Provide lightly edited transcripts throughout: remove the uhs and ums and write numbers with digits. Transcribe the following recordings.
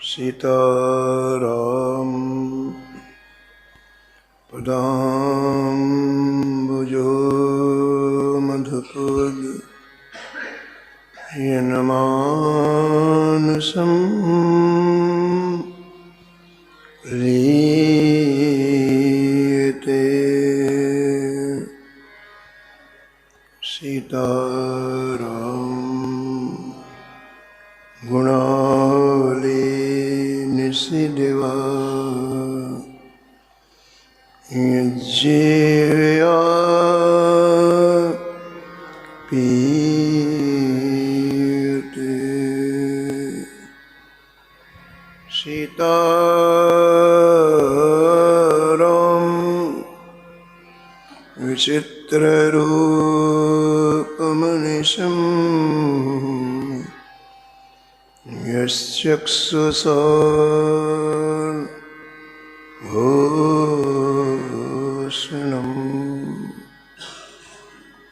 सीताराम पदाम्बुजो मधुपूर्व यन्मानसं लीयते। सीताराम गुणावली निशिदिवा यज्जीवया पीयते। सीताराम विचित्ररूपमनिशम् यश्चक्षुषाभूषणम्।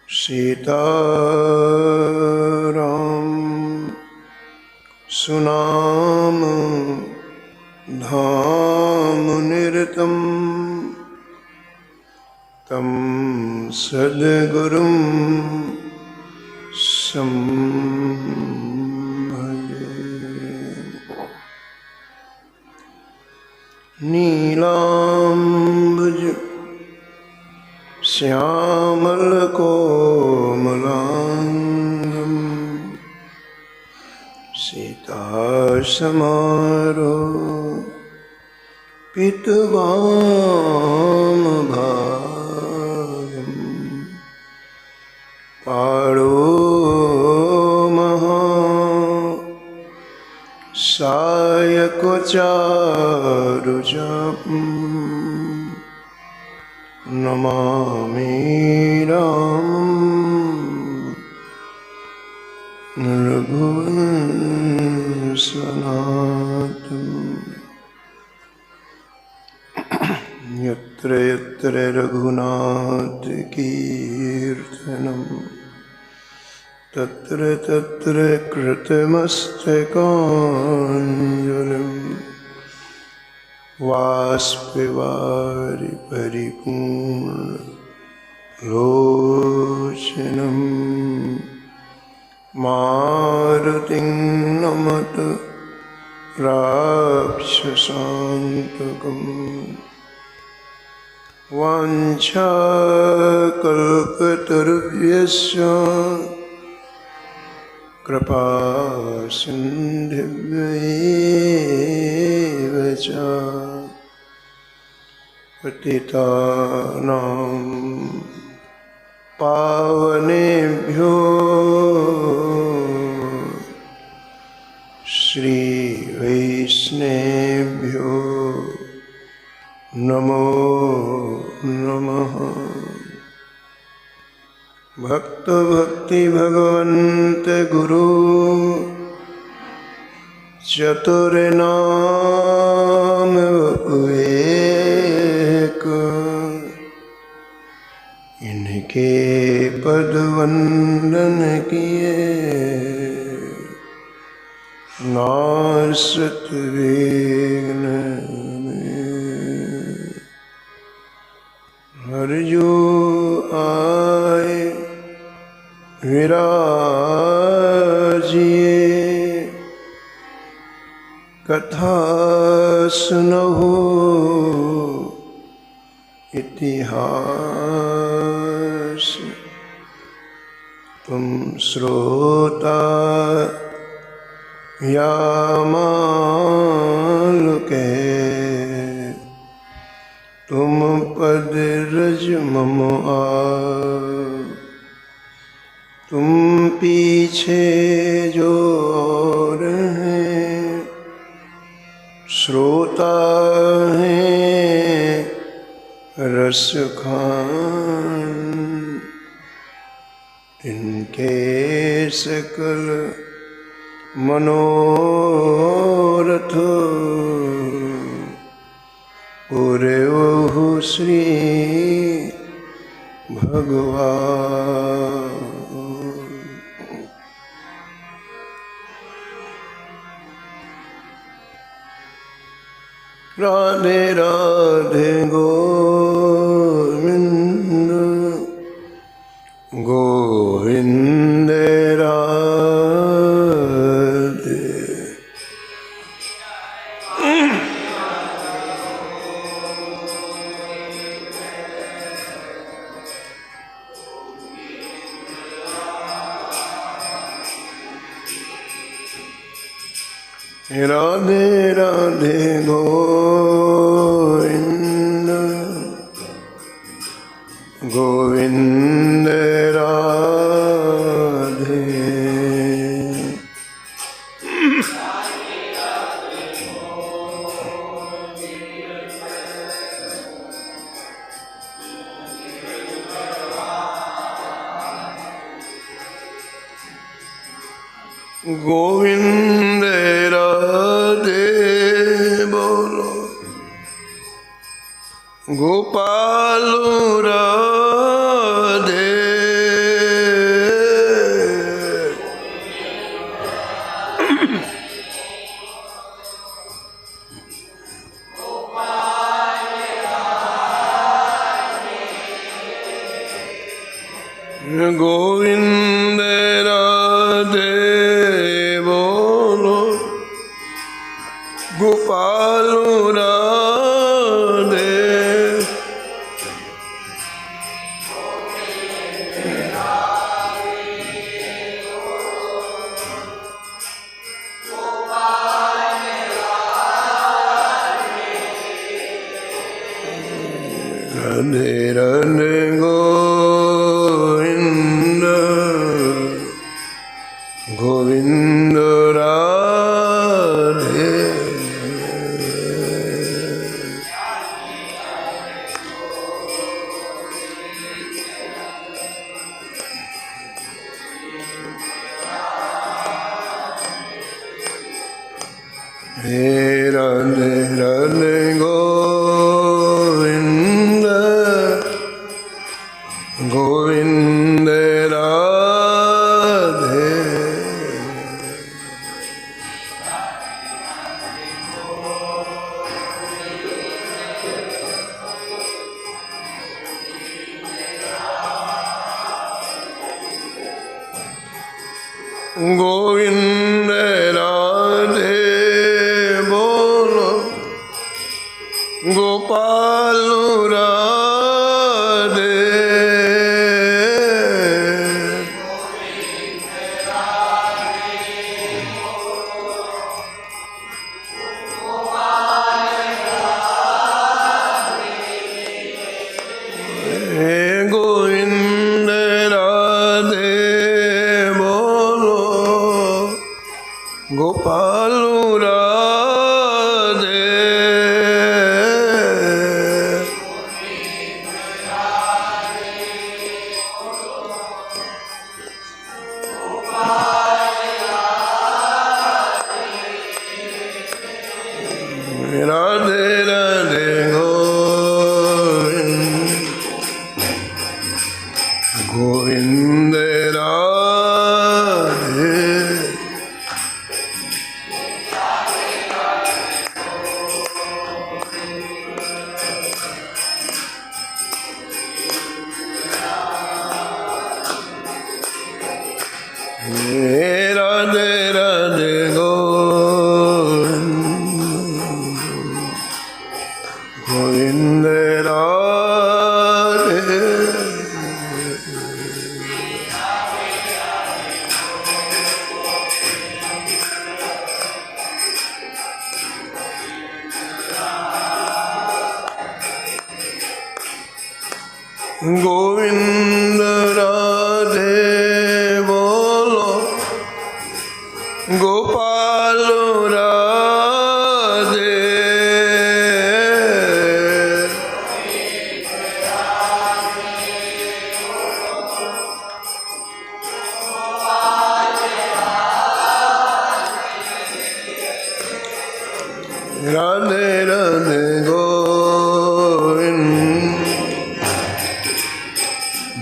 सीताराम सुनाम धामनिरतं तं सद्गुरुं नीलाम्बुज श्यामलकोमलांगं सीतासमारोपितवामभागं पाणो सायकचारुजं नमामि रामं रघुवंशनाथम्। यत्र यत्र रघुनाथकीर्तनं तत्र तत्र कृतमस्तकाञ्जलिं वाष्पवारि परिपूर्णलोचनं मारुतिं नमत राक्षसान्तकम्। वाञ्छाकल्पतरुभ्यश्च कृपासिन्धुभ्येव च पतितानां पावनेभ्यो श्रीवैष्णवेभ्यो नमो नमः। भक्त भक्ति भगवन्त गुरु चतुर्नाम एक, इनके पद वंदन किए नासत विघ्न। हर जो आए विराजिए, कथा सुनहो इतिहास। तुम श्रोता या मालुके, तुम पद रज मम तुम पीछे जो और हैं, श्रोता हैं रस खान। इनके सकल मनोरथ पूरे ओहु श्री भगवान। राधे राधे गोविंद गोविंद राधे। राधे राधे गोविंद गोविंद राधे। गोविंद राधे बोलो गोपाल राधे। गोविंद राधे बोलो गोपाल राधे। राधे राधे गोविंद गोविंद राधे। हे राधे राधे गोविंद गोविंद राधे। गोविंद राधे बोलो गोपाल राधे। हे गोविंद राधे बोलो गोपाल राधे। राधे राधे गोविंद गोविंद राधे। राधे राधे गोविंद राधे। गोविंद राधे बोलो गोपाल राधे। राधे राधे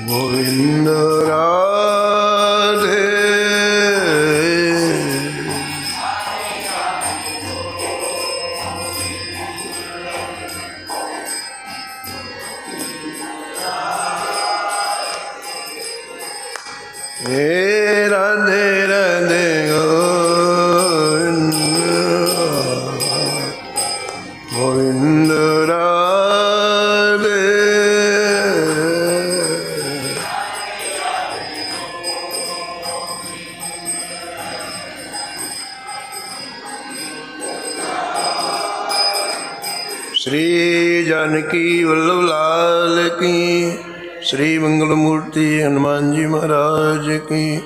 गोविंद राधे। हे राधे राधे गोविंद गोविंद राधे। श्री जानकी वल्लभ लाल की, श्री मंगलमूर्ति हनुमान जी महाराज की,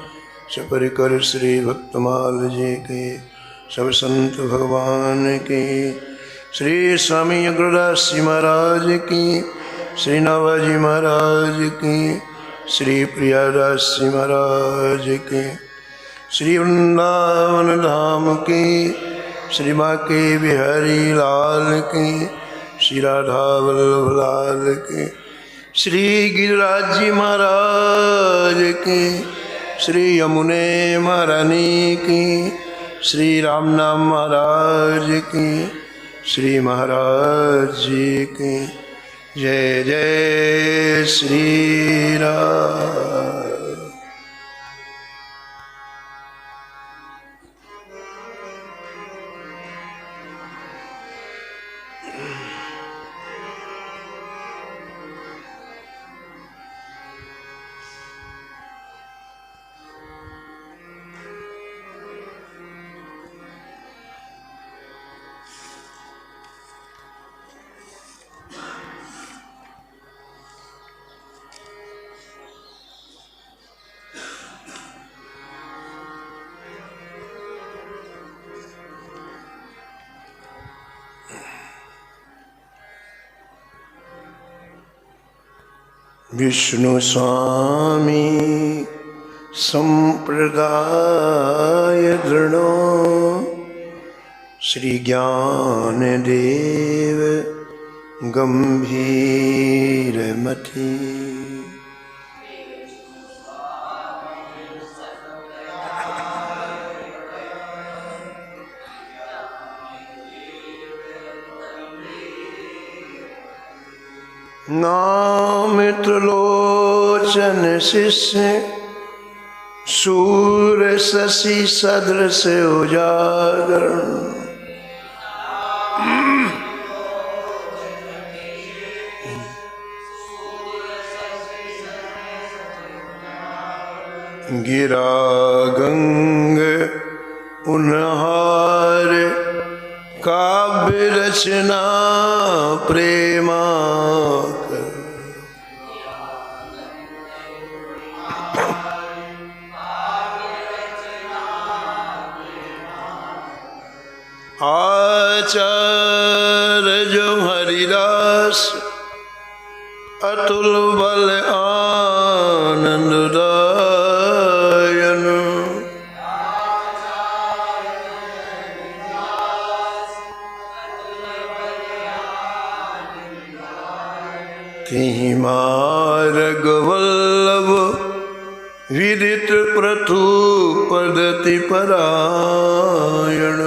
सपरिकर श्री भक्तमाल जी की, सब संत भगवान की, श्री स्वामी अग्रदास जी महाराज की, श्री नाभाजी महाराज की, श्री प्रियादास जी महाराज की, श्री वृंदावन धाम की, श्री बांके बिहारी लाल की, श्री राधा वल्लभ लाल की, श्री गिरिराज जी महाराज की, श्री यमुने महारानी की, श्री रामनाम महाराज की, श्री महाराज जी की। जय जय श्री राम। विष्णु स्वामी संप्रदाय दृढ़ो, श्री ज्ञान देव गंभीर मति। नाम त्रिलोचन शिष्य, सूर शशि सदृश उजागर। गिरा गंग उन्हार, काव्य रचना प्रेमा। आचार्य जो हरिदास, अतुल बल आनंददायन। तिहि मार्ग वल्लभ विदित प्रथु पद्धति परायण।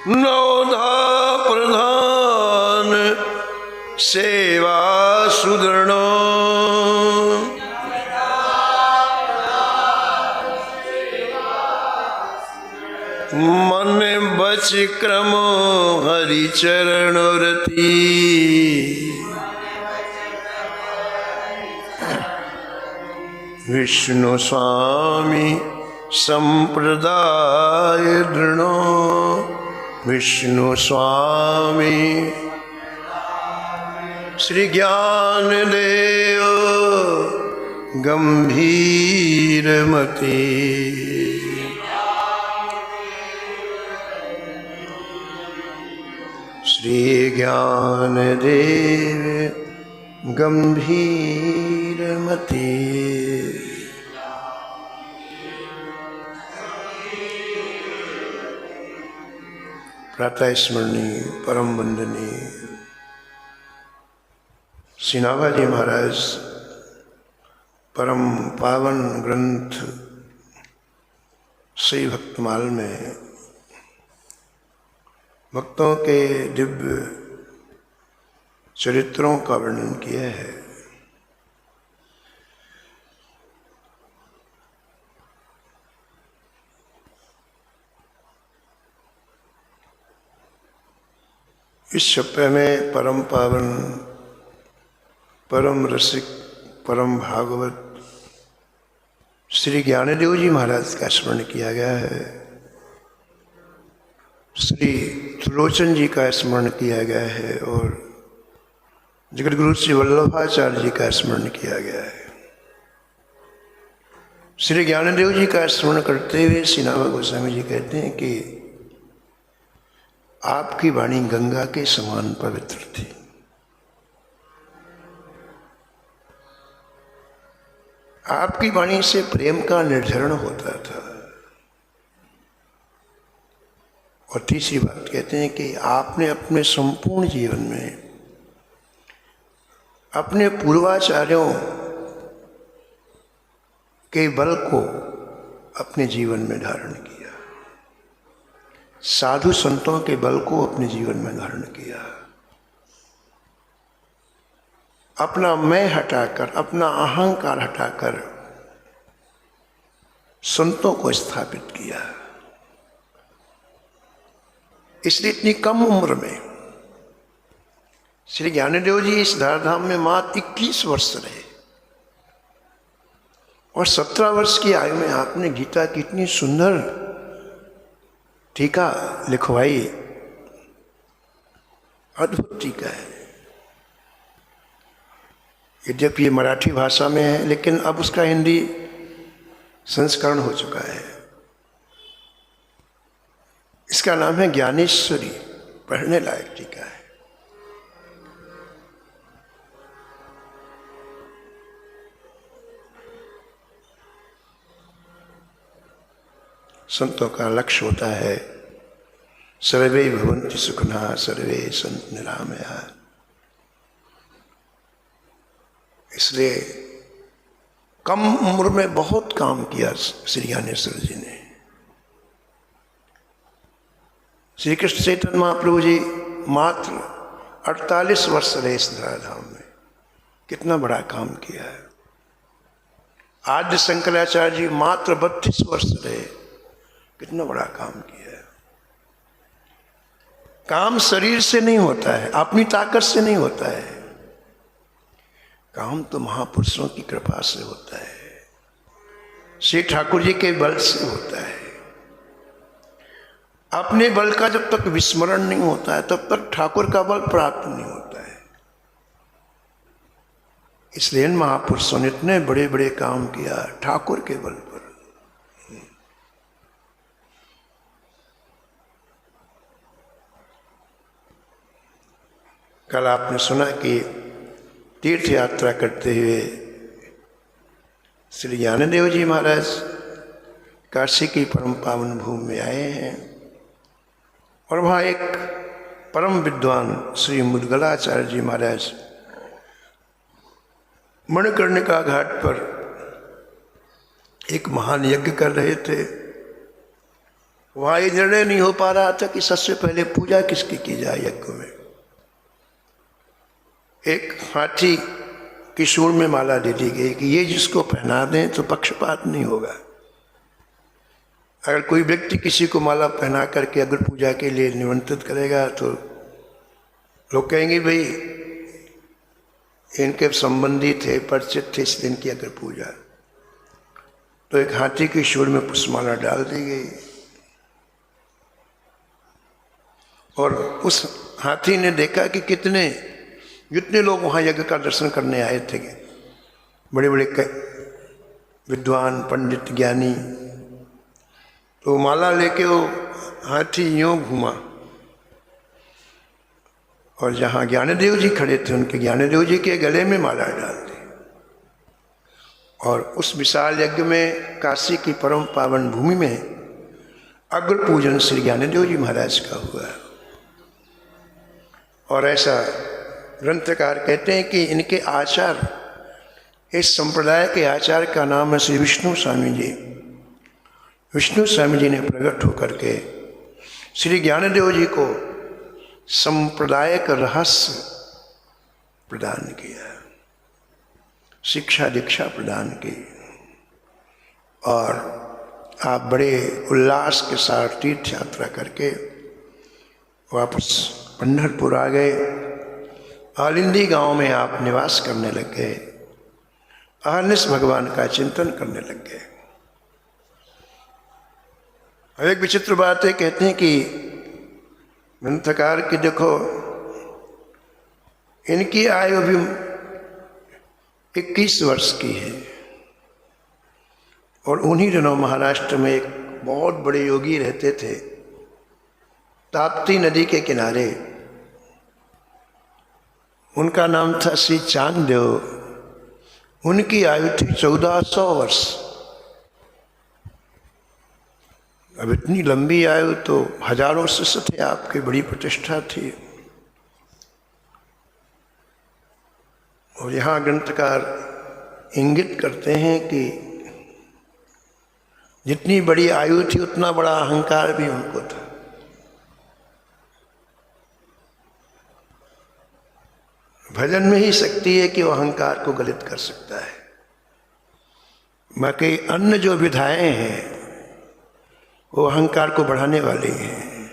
नवधा प्रधान सेवा सुदृढ़, मन बच क्रम हरि चरण रति। विष्णु स्वामी संप्रदाय दृढ़, विष्णु स्वामी श्री ज्ञान देव गंभीर मति। श्री ज्ञान देव गंभीर मति। प्रातः स्मरणीय परम वंदनीय श्री नाभाजी महाराज परम पावन ग्रंथ श्री भक्तमाल में भक्तों के दिव्य चरित्रों का वर्णन किया है। इस छप्पे में परम पावन, परम रसिक, परम भागवत श्री ज्ञानदेव जी महाराज का स्मरण किया गया है। श्री त्रिलोचन जी का स्मरण किया गया है और जगत गुरु श्री वल्लभाचार्य जी का स्मरण किया गया है। श्री ज्ञानदेव जी का स्मरण करते हुए श्री नामा गोस्वामी जी कहते हैं कि आपकी वाणी गंगा के समान पवित्र थी। आपकी वाणी से प्रेम का निर्झरण होता था। और तीसरी बात कहते हैं कि आपने अपने संपूर्ण जीवन में अपने पूर्वाचार्यों के बल को अपने जीवन में धारण किया, साधु संतों के बल को अपने जीवन में धारण किया। अपना मैं हटाकर, अपना अहंकार हटाकर संतों को स्थापित किया। इसलिए इतनी कम उम्र में श्री ज्ञानदेव जी इस धारधाम में मात्र 21 वर्ष रहे और 17 वर्ष की आयु में आपने गीता की इतनी सुंदर टीका लिखवाई। अद्भुत टीका है। यद्यपि ये मराठी भाषा में है लेकिन अब उसका हिंदी संस्करण हो चुका है। इसका नाम है ज्ञानेश्वरी। पढ़ने लायक टीका है। संतों का लक्ष्य होता है सर्वे भवन्ति सुखिनः सर्वे सन्तु निरामयाः। इसलिए कम उम्र में बहुत काम किया श्री ज्ञानेश्वर जी ने। श्री कृष्ण चैतन्य महाप्रभु जी मात्र 48 वर्ष रहे इस धराधाम में। कितना बड़ा काम किया है। आद्य शंकराचार्य जी मात्र 32 वर्ष रहे। कितना बड़ा काम किया है। काम शरीर से नहीं होता है, अपनी ताकत से नहीं होता है। काम तो महापुरुषों की कृपा से होता है, श्री ठाकुर जी के बल से होता है। अपने बल का जब तक विस्मरण नहीं होता है तब तक ठाकुर का बल प्राप्त नहीं होता है। इसलिए इन महापुरुषों ने इतने बड़े बड़े काम किया ठाकुर के बल पर। कल आपने सुना कि तीर्थ यात्रा करते हुए श्री ज्ञानदेव जी महाराज काशी की परम पावन भूमि में आए हैं और वहाँ एक परम विद्वान श्री मुद्गलाचार्य जी महाराज मणिकर्णिका घाट पर एक महान यज्ञ कर रहे थे। वहाँ ये निर्णय नहीं हो पा रहा था कि सबसे पहले पूजा किसकी की जाए यज्ञ में। एक हाथी की सूंड में माला दे दी गई कि ये जिसको पहना दें तो पक्षपात नहीं होगा। अगर कोई व्यक्ति किसी को माला पहना करके अगर पूजा के लिए निमंत्रित करेगा तो लोग कहेंगे भाई इनके संबंधी थे, परिचित थे, इस दिन की अगर पूजा। तो एक हाथी की सूंड में पुष्पमाला डाल दी गई और उस हाथी ने देखा कि जितने लोग वहाँ यज्ञ का दर्शन करने आए थे, बड़े बड़े विद्वान, पंडित, ज्ञानी, तो माला लेके वो हाथी यूँ घूमा और जहाँ ज्ञानदेव जी खड़े थे उनके ज्ञानदेव जी के गले में माला डाल दी। और उस विशाल यज्ञ में काशी की परम पावन भूमि में अग्र पूजन श्री ज्ञानदेव जी महाराज का हुआ। और ऐसा ग्रंथकार कहते हैं कि इनके आचार, इस संप्रदाय के आचार्य का नाम है श्री विष्णु स्वामी जी। विष्णु स्वामी जी ने प्रकट होकर के श्री ज्ञानदेव जी को संप्रदायिक रहस्य प्रदान किया, शिक्षा दीक्षा प्रदान की, और आप बड़े उल्लास के साथ तीर्थ यात्रा करके वापस पंढरपुर आ गए। आलिंदी गांव में आप निवास करने लग गए, अहरनिश भगवान का चिंतन करने लग गए। एक विचित्र बात है, कहते हैं कि ग्रंथकार की देखो, इनकी आयु भी 21 वर्ष की है, और उन्हीं दिनों महाराष्ट्र में एक बहुत बड़े योगी रहते थे, ताप्ती नदी के किनारे। उनका नाम था श्री चांगदेव। उनकी आयु थी 1400 वर्ष। अब इतनी लंबी आयु तो हजारों शिष्य थे आपके, बड़ी प्रतिष्ठा थी। और यहाँ ग्रंथकार इंगित करते हैं कि जितनी बड़ी आयु थी उतना बड़ा अहंकार भी उनको था। भजन में ही शक्ति है कि वो अहंकार को गलित कर सकता है। बाकी अन्य जो विधाएं हैं वो अहंकार को बढ़ाने वाली हैं।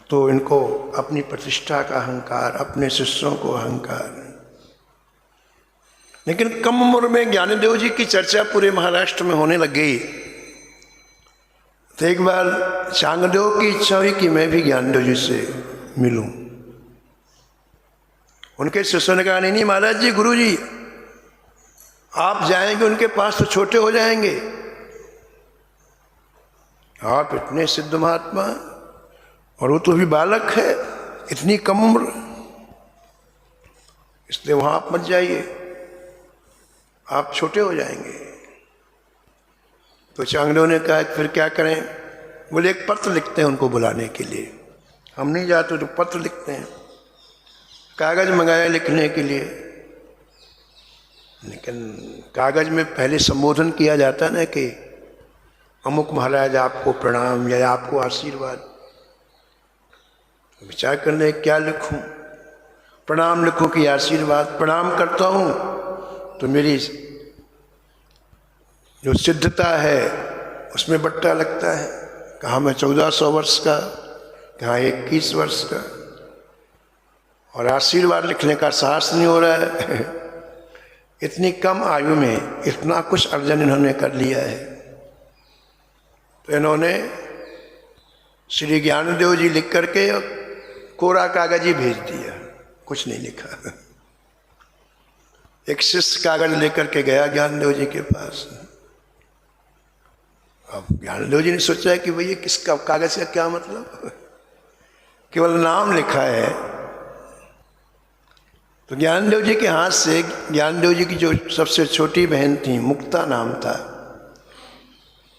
तो इनको अपनी प्रतिष्ठा का अहंकार, अपने शिष्यों को अहंकार। लेकिन कम उम्र में ज्ञानदेव जी की चर्चा पूरे महाराष्ट्र में होने लग गई। तो एक बार चांगदेव की इच्छा हुई कि मैं भी ज्ञानदेव जी से मिलूं। उनके शिष्यों ने कहा, नहीं महाराज जी, गुरु जी आप जाएंगे उनके पास तो छोटे हो जाएंगे, आप इतने सिद्ध महात्मा, और वो तो भी बालक है, इतनी कम उम्र, इसलिए वहां आप मत जाइए, आप छोटे हो जाएंगे। तो चांगदेव ने कहा फिर क्या करें? बोले एक पत्र लिखते हैं उनको बुलाने के लिए। हम नहीं जाते तो पत्र लिखते हैं। कागज मंगाया लिखने के लिए, लेकिन कागज में पहले संबोधन किया जाता है ना कि अमुक महाराज आपको प्रणाम या आपको आशीर्वाद। विचार करने क्या लिखूं, प्रणाम लिखूं कि आशीर्वाद? प्रणाम करता हूं तो मेरी जो सिद्धता है उसमें बट्टा लगता है। कहाँ मैं 1400 वर्ष का, कहाँ 21 वर्ष का, और आशीर्वाद लिखने का साहस नहीं हो रहा है। इतनी कम आयु में इतना कुछ अर्जन इन्होंने कर लिया है। तो इन्होंने श्री ज्ञानदेव जी लिख करके कोरा कागज ही भेज दिया, कुछ नहीं लिखा। एक शिष्य कागज लेकर के गया ज्ञानदेव जी के पास। अब ज्ञानदेव जी ने सोचा कि भई ये किसका कागज का क्या मतलब, केवल नाम लिखा है। तो ज्ञानदेव जी के हाथ से, ज्ञानदेव जी की जो सबसे छोटी बहन थी, मुक्ता नाम था,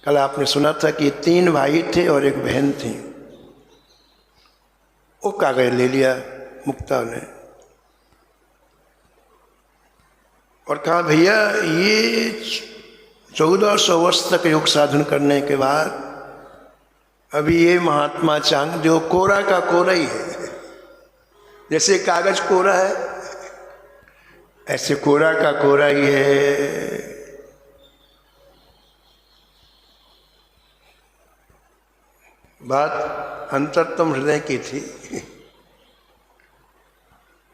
कल आपने सुना था कि 3 भाई थे और एक बहन थी, वो कागज ले लिया मुक्ता ने और कहा भैया ये 1400 वर्ष तक योग साधन करने के बाद अभी ये महात्मा चांगदेव कोरा का कोरा ही है। जैसे कागज कोरा है ऐसे कोरा का कोरा ही है। बात अंतरतम हृदय की थी।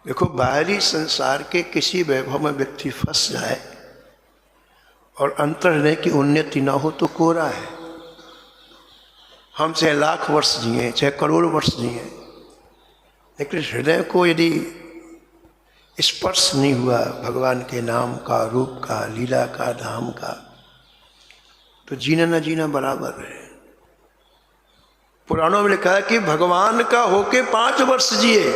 देखो, बाहरी संसार के किसी वैभव में व्यक्ति फंस जाए और अंतर हृदय की उन्नति ना हो तो कोरा है। हम चाहे लाख वर्ष जिए, चाहे करोड़ वर्ष जिए, लेकिन हृदय को यदि स्पर्श नहीं हुआ भगवान के नाम का, रूप का, लीला का, धाम का, तो जीना न जीना बराबर है। पुराणों में लिखा है कि भगवान का होके 5 वर्ष जिए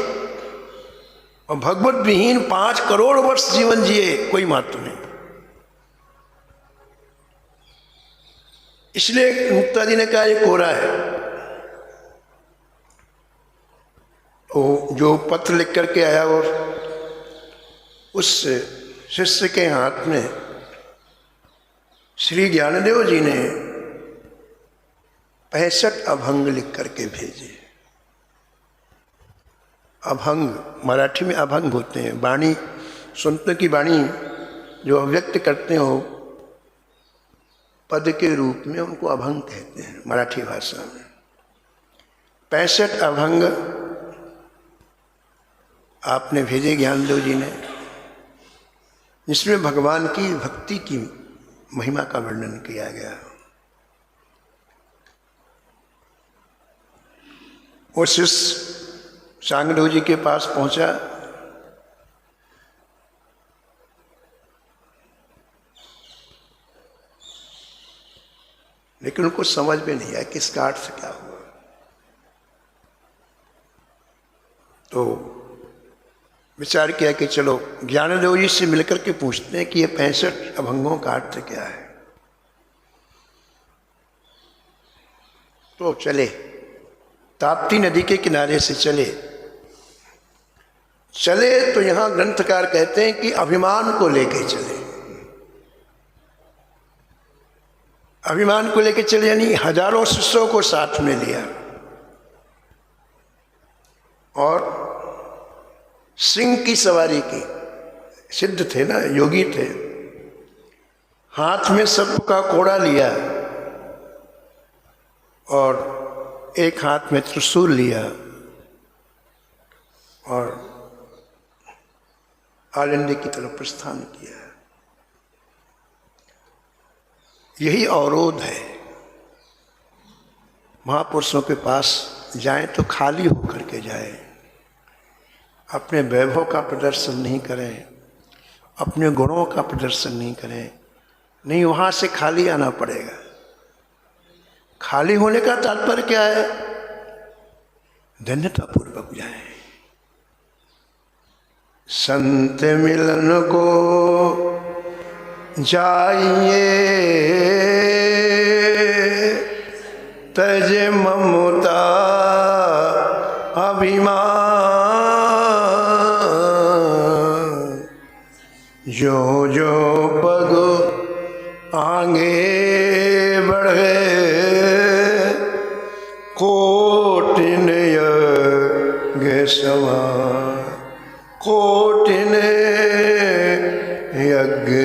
और भगवत विहीन 5 करोड़ वर्ष जीवन जिए, कोई महत्व नहीं। इसलिए मुक्ता जी ने कहा ये कोरा है। वो जो पत्र लिख करके आया और उस शिष्य के हाथ में श्री ज्ञानदेव जी ने 65 अभंग लिख करके भेजे। अभंग मराठी में अभंग होते हैं, वाणी, संतों की वाणी जो अव्यक्त करते हो पद के रूप में, उनको अभंग कहते हैं मराठी भाषा में। 65 अभंग आपने भेजे ज्ञानदेव जी ने, जिसमें भगवान की भक्ति की महिमा का वर्णन किया गया। वो शिष्य चांगदेव जी के पास पहुंचा, लेकिन उनको समझ में नहीं आया किसका अर्थ क्या हुआ। तो विचार किया कि चलो ज्ञानदेव जी से मिलकर के पूछते हैं कि ये 65 अभंगों का अर्थ क्या है। तो चले, ताप्ती नदी के किनारे से चले तो यहां ग्रंथकार कहते हैं कि अभिमान को लेके चले। अभिमान को लेके चले यानी हजारों शिष्यों को साथ में लिया और सिंह की सवारी की। सिद्ध थे ना, योगी थे। हाथ में सर्प का कोड़ा लिया और एक हाथ में त्रिशूल लिया और आलिंदी की तरफ प्रस्थान किया। यही अवरोध है। महापुरुषों के पास जाएं तो खाली होकर के जाएं, अपने वैभव का प्रदर्शन नहीं करें, अपने गुणों का प्रदर्शन नहीं करें, नहीं वहां से खाली आना पड़ेगा। खाली होने का तात्पर्य क्या है? धन्यता पूर्वक जाएं। संत मिलन को जाइए, तज ममता अभिमान, जो जो पग आगे बढ़े, कोटिन यज्ञ समान, कोटिन यज्ञ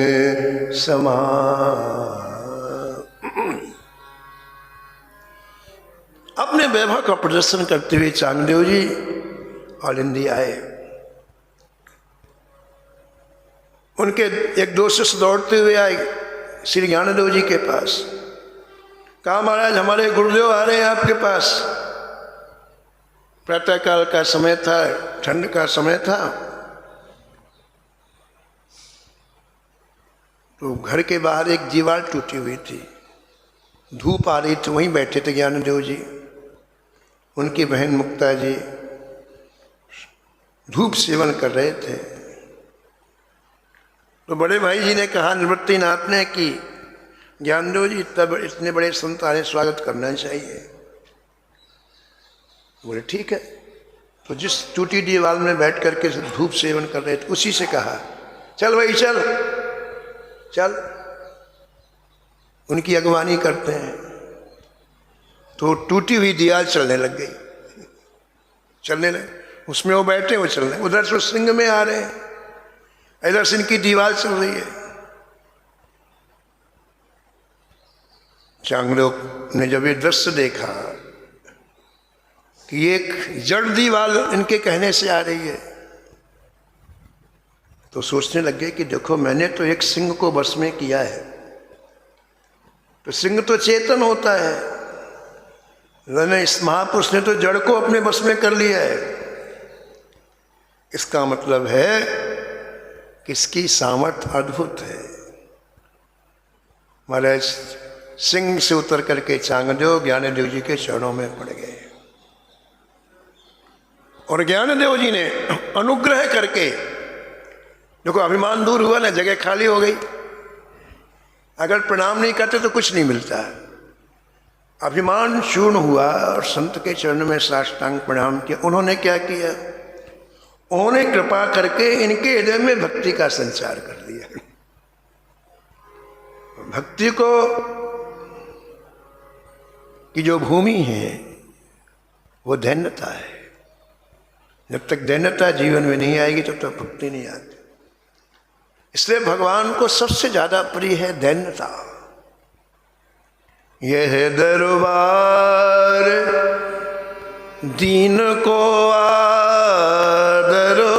समान। अपने वैभव का प्रदर्शन करते हुए चांगदेव जी आलिंदी आए। उनके एक दो शिष्य दौड़ते हुए आए श्री ज्ञानदेव जी के पास। कहा, महाराज हमारे गुरुदेव आ रहे हैं आपके पास। प्रातःकाल का समय था, ठंड का समय था, तो घर के बाहर एक दीवार टूटी हुई थी, धूप आ रही थी, वहीं बैठे थे ज्ञानदेव जी। उनकी बहन मुक्ता जी धूप सेवन कर रहे थे। तो बड़े भाई जी ने कहा निवृत्तिनाथ ने कि ज्ञानदेव जी इतने बड़े संत आए, स्वागत करना चाहिए। बोले ठीक है। तो जिस टूटी दीवार में बैठ करके धूप सेवन कर रहे थे, उसी से कहा चल भाई चल चल, उनकी अगवानी करते हैं। तो टूटी हुई दीवार चलने लग गई, चलने लगे। उसमें वो बैठे, वो चल रहे, उधर से सिंह में आ रहे हैं, इधर से इनकी दीवार चल रही है। चांगदेव ने जब ये दृश्य देखा कि एक जड़ दीवार इनके कहने से आ रही है, तो सोचने लगे कि देखो मैंने तो एक सिंह को बस में किया है, तो सिंह तो चेतन होता है, मैंने इस महापुरुष ने तो जड़ को अपने बस में कर लिया है। इसका मतलब है कि इसकी सामर्थ्य अद्भुत है। महाराज सिंह से उतर करके चांगदेव ज्ञानदेव जी के चरणों में पड़ गए और ज्ञानदेव जी ने अनुग्रह करके, देखो अभिमान दूर हुआ ना, जगह खाली हो गई। अगर प्रणाम नहीं करते तो कुछ नहीं मिलता। अभिमान चूर्ण हुआ और संत के चरण में साष्टांग प्रणाम किया। उन्होंने क्या किया? उन्होंने कृपा करके इनके हृदय में भक्ति का संचार कर दिया। भक्ति को की जो भूमि है वो दैन्यता है। जब तक दैन्यता जीवन में नहीं आएगी तब तक भक्ति नहीं आती। इसलिए भगवान को सबसे ज्यादा प्रिय है दैन्यता। यह दरबार दीन को आदरो,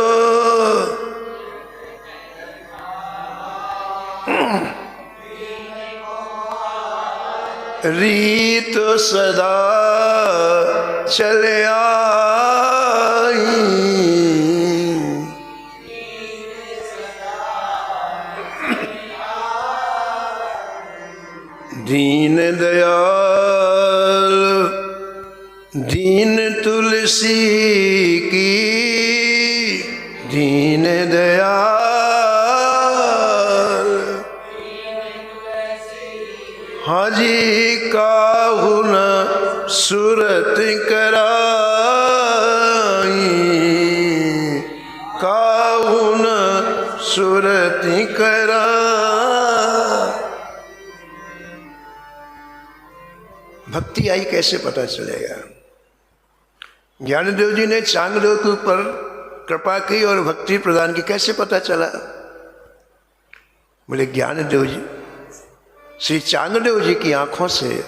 रीत सदा चले आई, दीन दयाल दीन तुलसी की, दीन दयाल हाजी काहू न सूरत कराई, काहू न सूरत कराई। भक्ति आई कैसे पता चलेगा? ज्ञानदेव जी ने चांगदेव के ऊपर कृपा की और भक्ति प्रदान की, कैसे पता चला? बोले ज्ञानदेव जी, श्री चांगदेव जी की आंखों से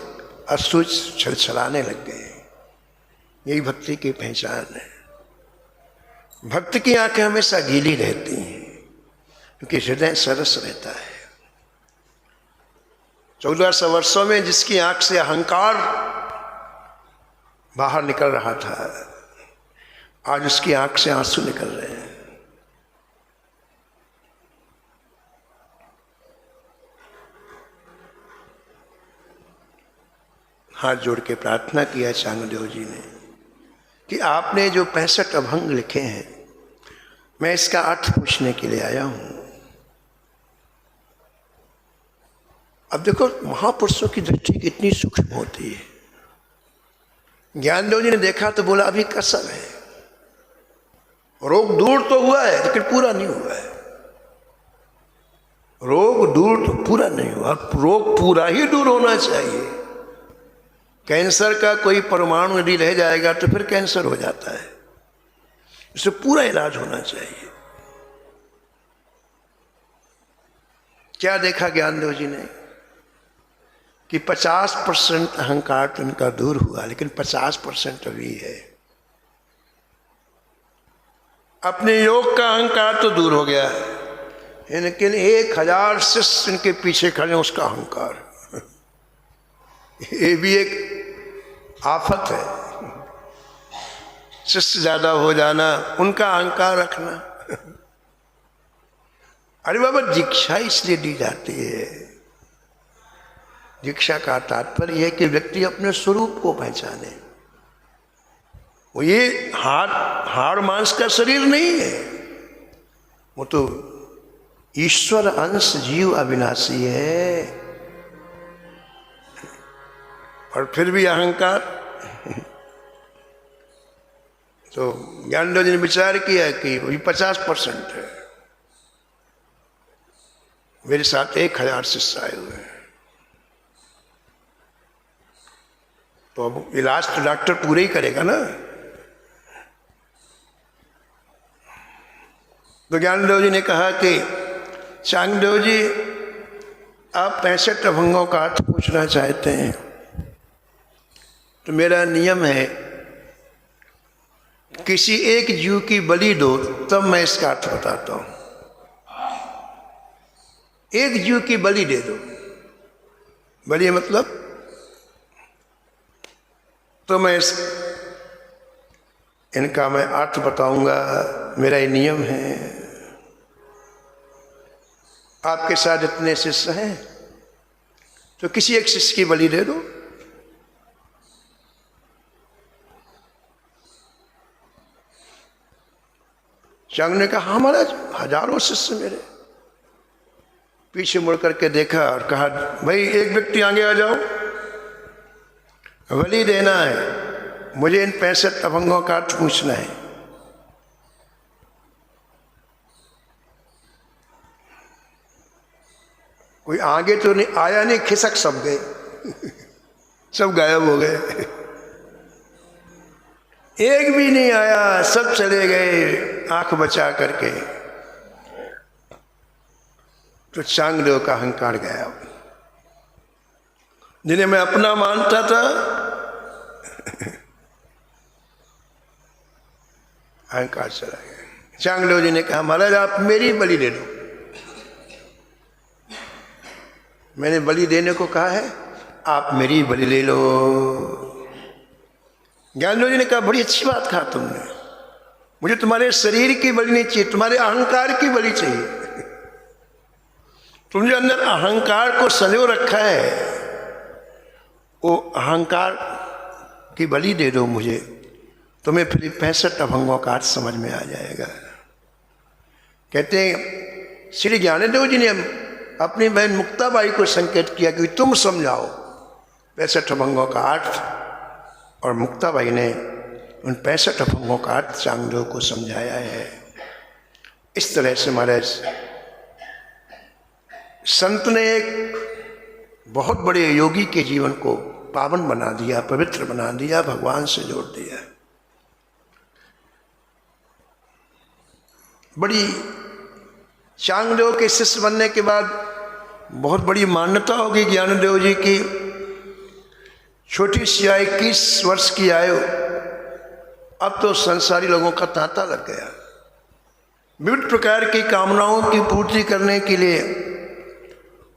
अश्रु छलछलाने लग गए। यही भक्ति की पहचान है। भक्त की आंखें हमेशा गीली रहती हैं क्योंकि हृदय सरस रहता है। 1400 वर्षों में जिसकी आंख से अहंकार बाहर निकल रहा था, आज उसकी आंख से आंसू निकल रहे हैं। हाथ जोड़ के प्रार्थना किया चांगदेव जी ने कि आपने जो 65 अभंग लिखे हैं, मैं इसका अर्थ पूछने के लिए आया हूं। अब देखो महापुरुषों की दृष्टि कितनी सूक्ष्म होती है। ज्ञानदेव जी ने देखा तो बोला अभी कसर है, रोग दूर तो हुआ है लेकिन पूरा नहीं हुआ है। रोग दूर तो पूरा नहीं हुआ, रोग पूरा ही दूर होना चाहिए। कैंसर का कोई परमाणु यदि रह जाएगा तो फिर कैंसर हो जाता है, इससे पूरा इलाज होना चाहिए। क्या देखा ज्ञानदेव जी ने कि 50% अहंकार तो इनका दूर हुआ, लेकिन 50% अभी है। अपने योग का अहंकार तो दूर हो गया है, लेकिन 1000 शिष्य इनके पीछे खड़े हैं, उसका अहंकार ये भी एक आफत है। शिष्य ज्यादा हो जाना, उनका अहंकार रखना। अरे बाबा, दीक्षा इसलिए दी जाती है, दीक्षा का तात्पर्य है कि व्यक्ति अपने स्वरूप को पहचाने। वो ये हाड़ मांस का शरीर नहीं है, वो तो ईश्वर अंश जीव अविनाशी है। और फिर भी अहंकार। तो ज्ञानदेव जी ने विचार किया कि वही 50% है। मेरे साथ 1000 शिष्य आए हुए हैं, तो अब इलाज तो डॉक्टर पूरे ही करेगा ना। तो ज्ञानदेव जी ने कहा कि चांगदेव जी, आप 65 अभंगों का अर्थ पूछना चाहते हैं, तो मेरा नियम है किसी एक जीव की बलि दो तब मैं इसका अर्थ बताता हूं। एक जीव की बलि दे दो, बलि मतलब, तो मैं इनका मैं अर्थ बताऊंगा। मेरा ये नियम है। आपके साथ इतने शिष्य हैं तो किसी एक शिष्य की बलि दे दो। चांग ने कहा, हमारा हजारों शिष्य मेरे। पीछे मुड़ करके देखा और कहा, भाई एक व्यक्ति आगे आ जाओ, बलि देना है, मुझे इन 65 अभंगों का अर्थ पूछना है। कोई आगे तो नहीं आया, नहीं, खिसक सब गए। सब गायब हो गए, एक भी नहीं आया, सब चले गए आंख बचा करके। तो चांगदेव का अहंकार गया, जिन्हें मैं अपना मानता था अहंकार चला गया। चांगदेव जी ने कहा, महाराज आप मेरी बलि ले लो। मैंने बलि देने को कहा है, आप मेरी बलि ले लो। ज्ञानदेव जी ने कहा, बड़ी अच्छी बात कहा तुमने, मुझे तुम्हारे शरीर की बलि नहीं चाहिए, तुम्हारे अहंकार की बलि चाहिए। तुमने अंदर अहंकार को संजो रखा है, वो अहंकार की बलि दे दो मुझे, तुम्हें फिर 65 अभंगों का अर्थ समझ में आ जाएगा। कहते हैं श्री ज्ञानदेव जी ने अपनी बहन मुक्ताबाई को संकेत किया कि तुम समझाओ 65 अभंगों का अर्थ, और मुक्ताबाई ने उन 65 अभंगों का अर्थ चांगदेव को समझाया है। इस तरह से महाराज संत ने एक बहुत बड़े योगी के जीवन को पावन बना दिया, पवित्र बना दिया, भगवान से जोड़ दिया। बड़ी चांगदेव के शिष्य बनने के बाद बहुत बड़ी मान्यता होगी ज्ञानदेव जी की। छोटी सी आयु, 21 वर्ष की आयु, अब तो संसारी लोगों का तांता लग गया। विविध प्रकार की कामनाओं की पूर्ति करने के लिए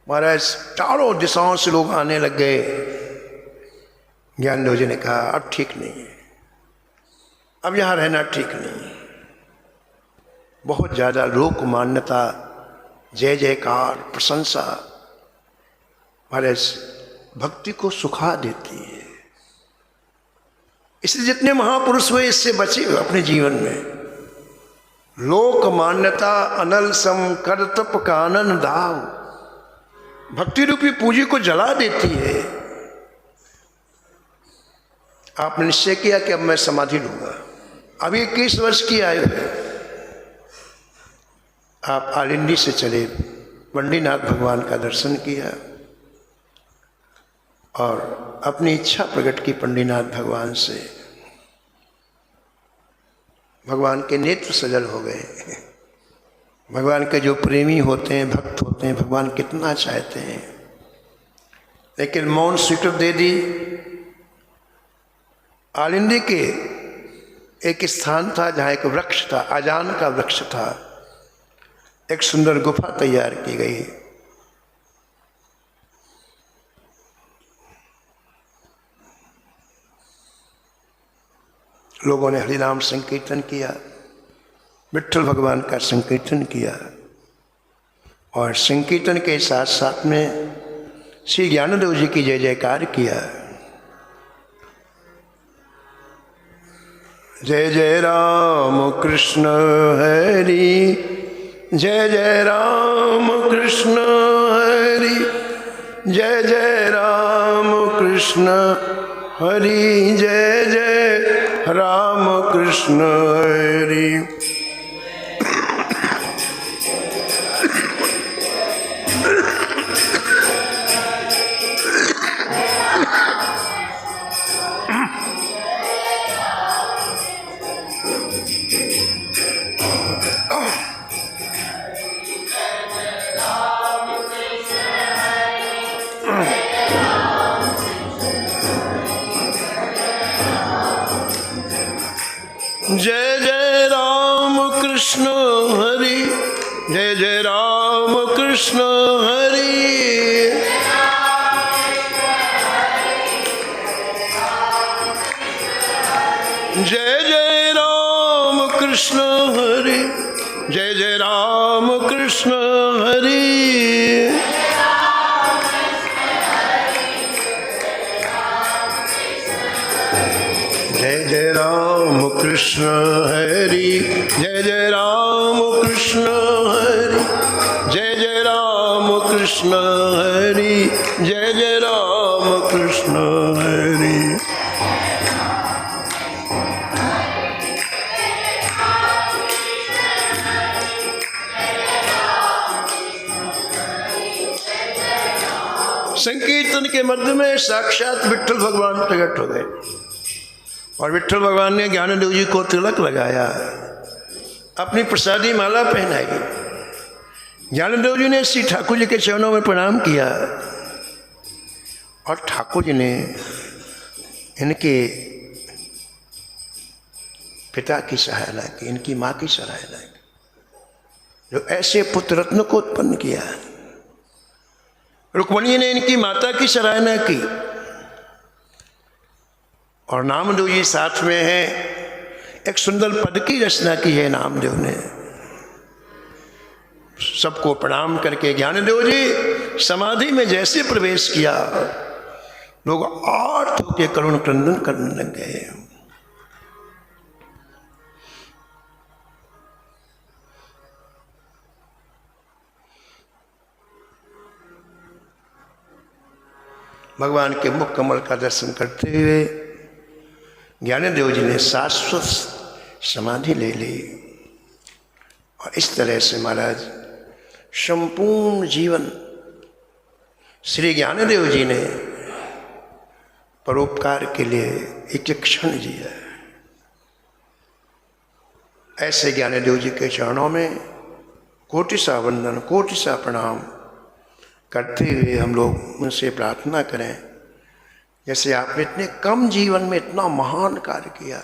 महाराज चारों दिशाओं से लोग आने लग गए। ज्ञानदेव जी ने कहा, अब ठीक नहीं है, अब यहाँ रहना ठीक नहीं है। बहुत ज़्यादा लोक मान्यता, जय जयकार, प्रशंसा महाराज भक्ति को सुखा देती है। इसलिए जितने महापुरुष हुए इससे बचे हुए अपने जीवन में। लोक मान्यता अनल सम कर तप कानन दाव, भक्ति रूपी पूंजी को जला देती है। आपने निश्चय किया कि अब मैं समाधि लूंगा, अभी 21 वर्ष की आयु है, आप आलिंदी से चले, पंडीनाथ भगवान का दर्शन किया और अपनी इच्छा प्रकट की पंडीनाथ भगवान से। भगवान के नेत्र सजल हो गए। भगवान के जो प्रेमी होते हैं, भक्त होते हैं, भगवान कितना चाहते हैं, लेकिन मौन स्वीकृति दे दी। आलिंदी के एक स्थान था जहाँ एक वृक्ष था, आजान का वृक्ष था। एक सुंदर गुफा तैयार की गई। लोगों ने हरिनाम संकीर्तन किया, विट्ठल भगवान का संकीर्तन किया, और संकीर्तन के साथ साथ में श्री ज्ञानदेव जी की जय जयकार किया। जय जय राम कृष्ण हरि, जय जय राम कृष्ण हरि, जय जय राम कृष्ण हरि, जय जय राम कृष्ण हरि। जय जय राम कृष्ण हरि, जय जय राम कृष्ण हरि, जय जय राम कृष्ण हरि, जय जय राम कृष्ण हरि। जय जय राम कृष्ण हरि, जय जय राम कृष्ण हरि, जय जय राम कृष्ण हरि, जय जय राम कृष्ण हरि। संकीर्तन के मध्य में साक्षात विट्ठल भगवान प्रकट हो गए और विट्ठल भगवान ने ज्ञानदेव जी को तिलक लगाया, अपनी प्रसादी माला पहनाई। ज्ञानदेव जी ने श्री ठाकुर जी के चरणों में प्रणाम किया और ठाकुर जी ने इनके पिता की सराहना की, इनकी माँ की सराहना की, जो ऐसे पुत्र रत्न को उत्पन्न किया। रुक्मणी ने इनकी माता की सराहना की और नामदेव जी साथ में है, एक सुंदर पद की रचना की है नामदेव ने। सबको प्रणाम करके ज्ञानदेव जी समाधि में जैसे प्रवेश किया, लोग आर्त होकर करुण क्रंदन करने लग गए। भगवान के मुख कमल का दर्शन करते हुए ज्ञानदेव जी ने शाश्वत समाधि ले ली और इस तरह से महाराज संपूर्ण जीवन श्री ज्ञानदेव जी ने परोपकार के लिए एक क्षण जिया। ऐसे ज्ञानदेव जी के चरणों में कोटि सा वंदन, कोटि सा प्रणाम करते हुए हम लोग उनसे प्रार्थना करें, जैसे आपने इतने कम जीवन में इतना महान कार्य किया,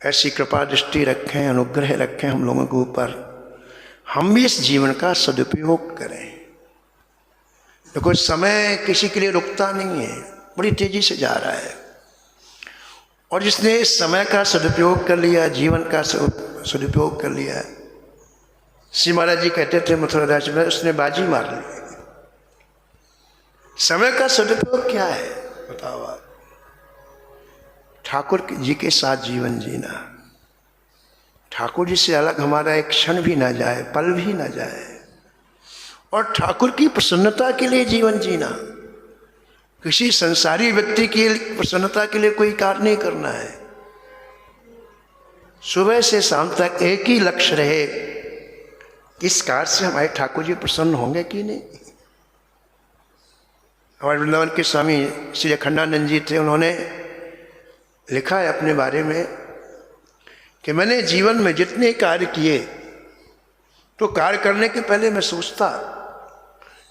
ऐसी कृपा दृष्टि रखें, अनुग्रह रखें हम लोगों के ऊपर। हम भी इस जीवन का सदुपयोग करें। देखो समय किसी के लिए रुकता नहीं है, बड़ी तेजी से जा रहा है, और जिसने इस समय का सदुपयोग कर लिया, जीवन का सदुपयोग कर लिया, श्री महाराज जी कहते थे मथुरा राज में, उसने बाजी मार ली। समय का सदुपयोग क्या है बताओ आप? ठाकुर जी के साथ जीवन जीना, ठाकुर जी से अलग हमारा एक क्षण भी ना जाए, पल भी ना जाए, और ठाकुर की प्रसन्नता के लिए जीवन जीना। किसी संसारी व्यक्ति की प्रसन्नता के लिए कोई कार्य नहीं करना है। सुबह से शाम तक एक ही लक्ष्य रहे, इस कार्य से हमारे ठाकुर जी प्रसन्न होंगे कि नहीं। हमारे वृंदावन के स्वामी श्री अखंडानंद जी थे, उन्होंने लिखा है अपने बारे में कि मैंने जीवन में जितने कार्य किए, तो कार्य करने के पहले मैं सोचता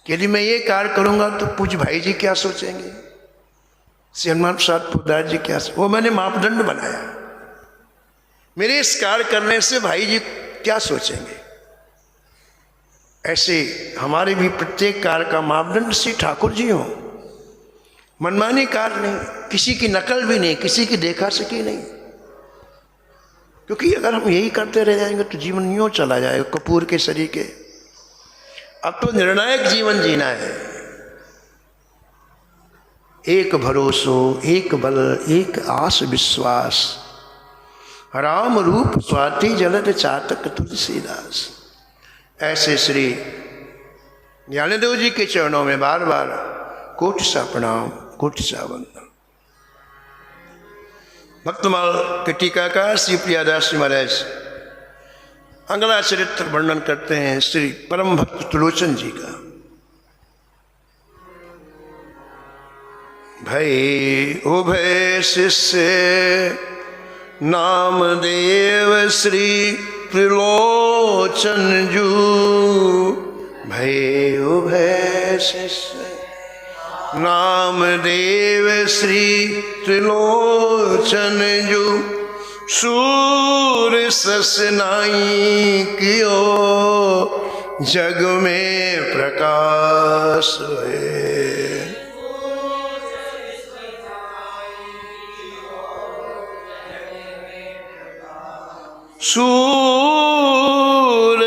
कि यदि मैं ये कार्य करूंगा तो पूज्य भाई जी क्या सोचेंगे, श्री हनुमान प्रसाद पोद्दार जी क्या, वो मैंने मापदंड बनाया। मेरे इस कार्य करने से भाई जी क्या सोचेंगे। ऐसे हमारे भी प्रत्येक कार्य का मापदंड श्री ठाकुर जी हो। मनमानी कार्य नहीं, किसी की नकल भी नहीं, किसी की देखा सकी नहीं, क्योंकि अगर हम यही करते रह जाएंगे तो जीवन यूं चला जाएगा कपूर के शरीर के। अब तो निर्णायक जीवन जीना है। एक भरोसो, एक बल, एक आस विश्वास, राम रूप स्वाति जलद चातक तुलसीदास। ऐसे श्री ज्ञानदेव जी के चरणों में बार बार कोटि सा प्रणाम, कोटि सा वंदन। भक्तमाल के टीकाकार श्री प्रियादास जी महाराज अगला चरित्र वर्णन करते हैं श्री परम भक्त त्रिलोचन जी का। भई उभय शिष्य नामदेव श्री त्रिलोचन जू। भय उभय शिष्य नामदेव श्री त्रिलोचन जू। सूर ससनाई कियो जग में प्रकाश है। सूर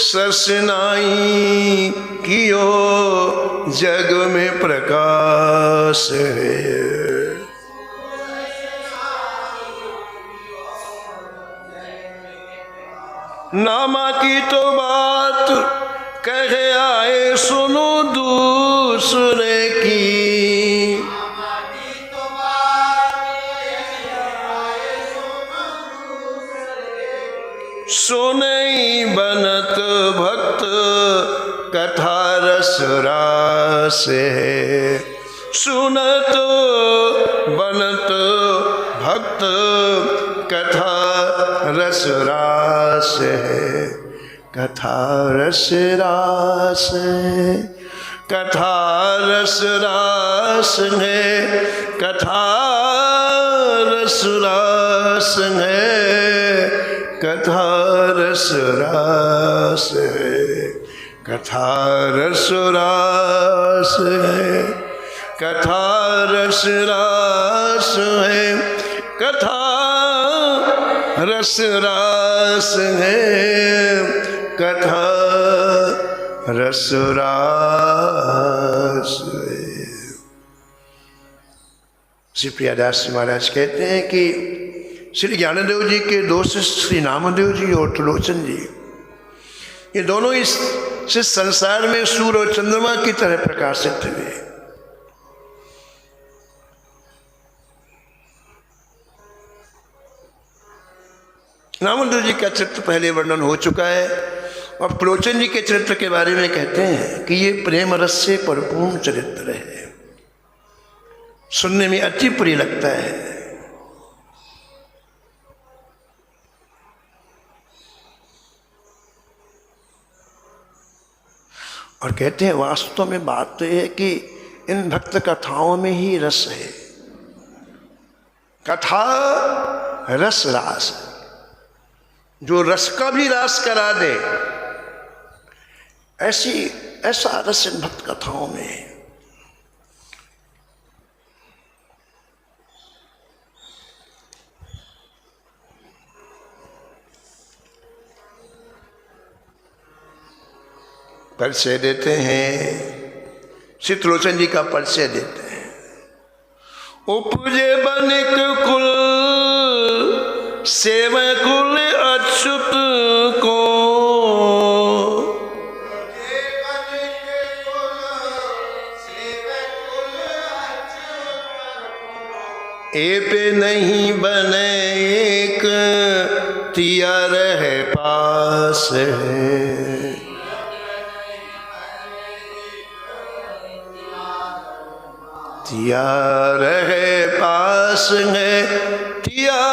ससनाई कियो जग में प्रकाश है। नामा की तो बात कहे आए सुनो दूसरे की। सुनई बनत भक्त कथा रस रास है। सुनत बनत भक्त कथा रस रास है। कथा रस रास है। कथा रस रास है। कथा रस रास है। कथा रस रास है। कथा रस रास है। कथा रस रास है। कथा रस रास है। कथा रस रास है। श्री प्रियादास महाराज कहते हैं कि श्री ज्ञानदेव जी के दो शिष्य श्री नामदेव जी और त्रिलोचन जी, ये दोनों इस संसार में सूर्य और चंद्रमा की तरह प्रकाशित हुए। नामदेव जी का चरित्र पहले वर्णन हो चुका है और त्रिलोचन जी के चरित्र के बारे में कहते हैं कि ये प्रेम रस से परिपूर्ण चरित्र है, सुनने में अति प्रिय लगता है। और कहते हैं वास्तव में बात तो है कि इन भक्त कथाओं में ही रस है। कथा रस रास, जो रस का भी रास करा दे, ऐसा रस इन भक्त कथाओं में है। परिचय देते हैं, श्री त्रिलोचन जी का परिचय देते हैं। उपजे बनिक कुल सेवकुल अच्युत को, ए पे नहीं बने एक तिया रहे पास है। तिया रहे पास है। तिया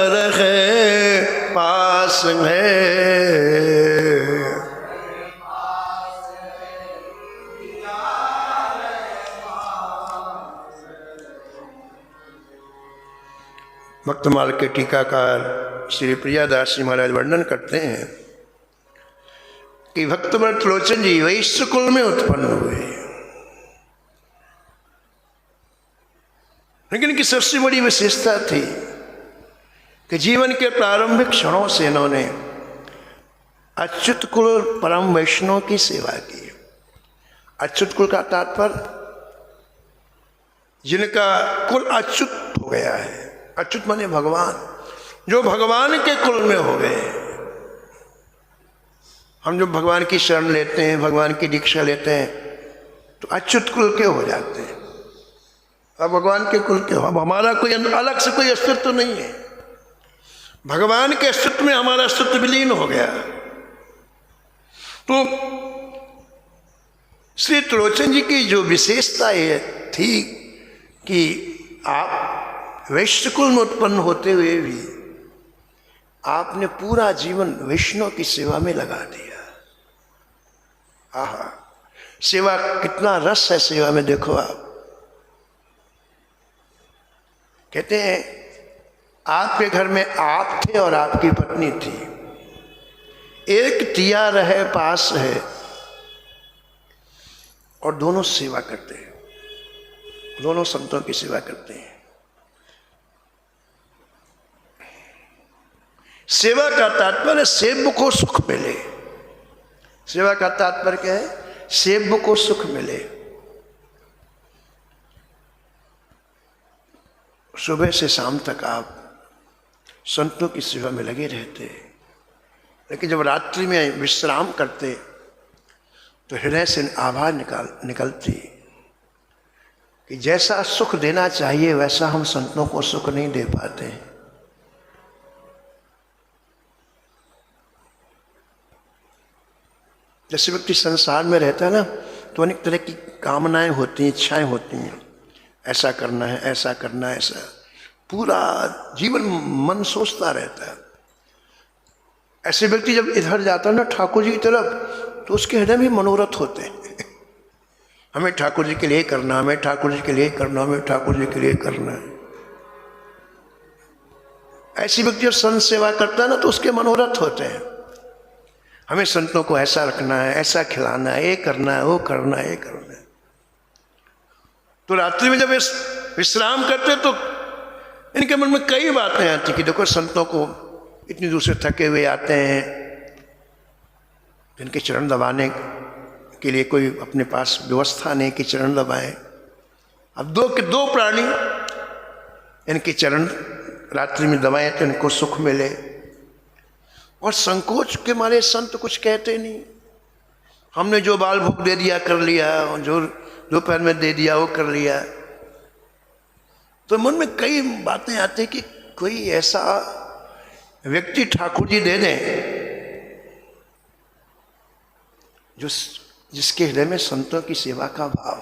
रहे पास है। भक्तमाल के टीकाकार श्री प्रियादास जी महाराज वर्णन करते हैं कि भक्तमाल त्रिलोचन जी वैश्य कुल में उत्पन्न हुए, लेकिन इनकी सबसे बड़ी विशेषता थी कि जीवन के प्रारंभिक क्षणों से इन्होंने अच्युत कुल परम वैष्णव की सेवा की। अच्युत कुल का तात्पर्य जिनका कुल अच्युत हो गया है। अच्युत माने भगवान, जो भगवान के कुल में हो गए। हम जो भगवान की शरण लेते हैं, भगवान की दीक्षा लेते हैं, तो अच्युत कुल के हो जाते हैं। अब भगवान के कुल के हो, अब हमारा कोई अलग से कोई अस्तित्व नहीं है। भगवान के अस्तित्व में हमारा अस्तित्व विलीन हो गया। तो श्री त्रिलोचन जी की जो विशेषता ये थी कि आप वैश्य कुल में उत्पन्न होते हुए भी आपने पूरा जीवन विष्णु की सेवा में लगा दिया। आहा, सेवा कितना रस है सेवा में, देखो आप। कहते हैं आपके घर में आप थे और आपकी पत्नी थी, एक तिया रहे पास है, और दोनों सेवा करते हैं, दोनों संतों की सेवा करते हैं। सेवा का तात्पर्य सेव्य को सुख मिले। सेवा का तात्पर्य क्या है? सेव्य को सुख मिले। सुबह से शाम तक आप संतों की सेवा में लगे रहते, लेकिन जब रात्रि में विश्राम करते तो हृदय से आवाज निकलती कि जैसा सुख देना चाहिए वैसा हम संतों को सुख नहीं दे पाते। जैसे व्यक्ति संसार में रहता है ना, तो अनेक तरह की कामनाएं होती हैं, इच्छाएं होती हैं, ऐसा करना है, ऐसा करना है, ऐसा पूरा जीवन मन सोचता रहता है। ऐसे व्यक्ति जब इधर जाता है ना ठाकुर जी की तरफ, तो उसके हृदय में मनोरथ होते हैं, हमें ठाकुर जी के लिए करना, हमें ठाकुर जी के लिए करना, हमें ठाकुर जी के लिए करना है। ऐसी व्यक्ति जब संत सेवा करता है ना, तो उसके मनोरथ होते हैं, हमें संतों को ऐसा रखना है, ऐसा खिलाना है, ये करना है, वो करना है, ये करना है। तो रात्रि में जब विश्राम करते तो इनके मन में कई बातें आती कि देखो संतों को इतनी दूर से थके हुए आते हैं, इनके चरण दबाने के लिए कोई अपने पास व्यवस्था नहीं कि चरण दबाएं। अब दो प्राणी इनके चरण रात्रि में दबाएं तो इनको सुख मिले, और संकोच के मारे संत कुछ कहते नहीं। हमने जो बाल भोग दे दिया कर लिया, जो दोपहर में दे दिया वो कर लिया। तो मन में कई बातें आती कि कोई ऐसा व्यक्ति ठाकुर जी दे दें जो जिसके हृदय में संतों की सेवा का भाव,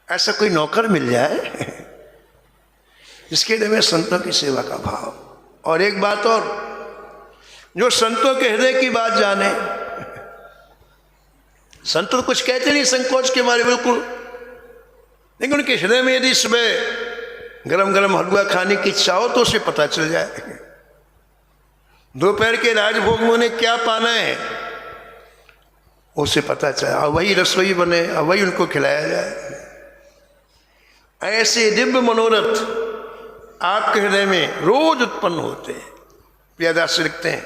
ऐसा कोई नौकर मिल जाए जिसके हृदय में संतों की सेवा का भाव। और एक बात और, जो संतों के हृदय की बात जाने। संत तो कुछ कहते नहीं संकोच के मारे बिल्कुल, लेकिन उनके हृदय में यदि सुबह गरम गरम हलवा खाने की इच्छा हो तो उसे पता चल जाए, दोपहर के राजभोग में उन्हें क्या पाना है उसे पता चले, और वही रसोई बने और वही उनको खिलाया जाए। ऐसे दिव्य मनोरथ आपके हृदय में रोज उत्पन्न होते हैं। प्रियदास लिखते हैं,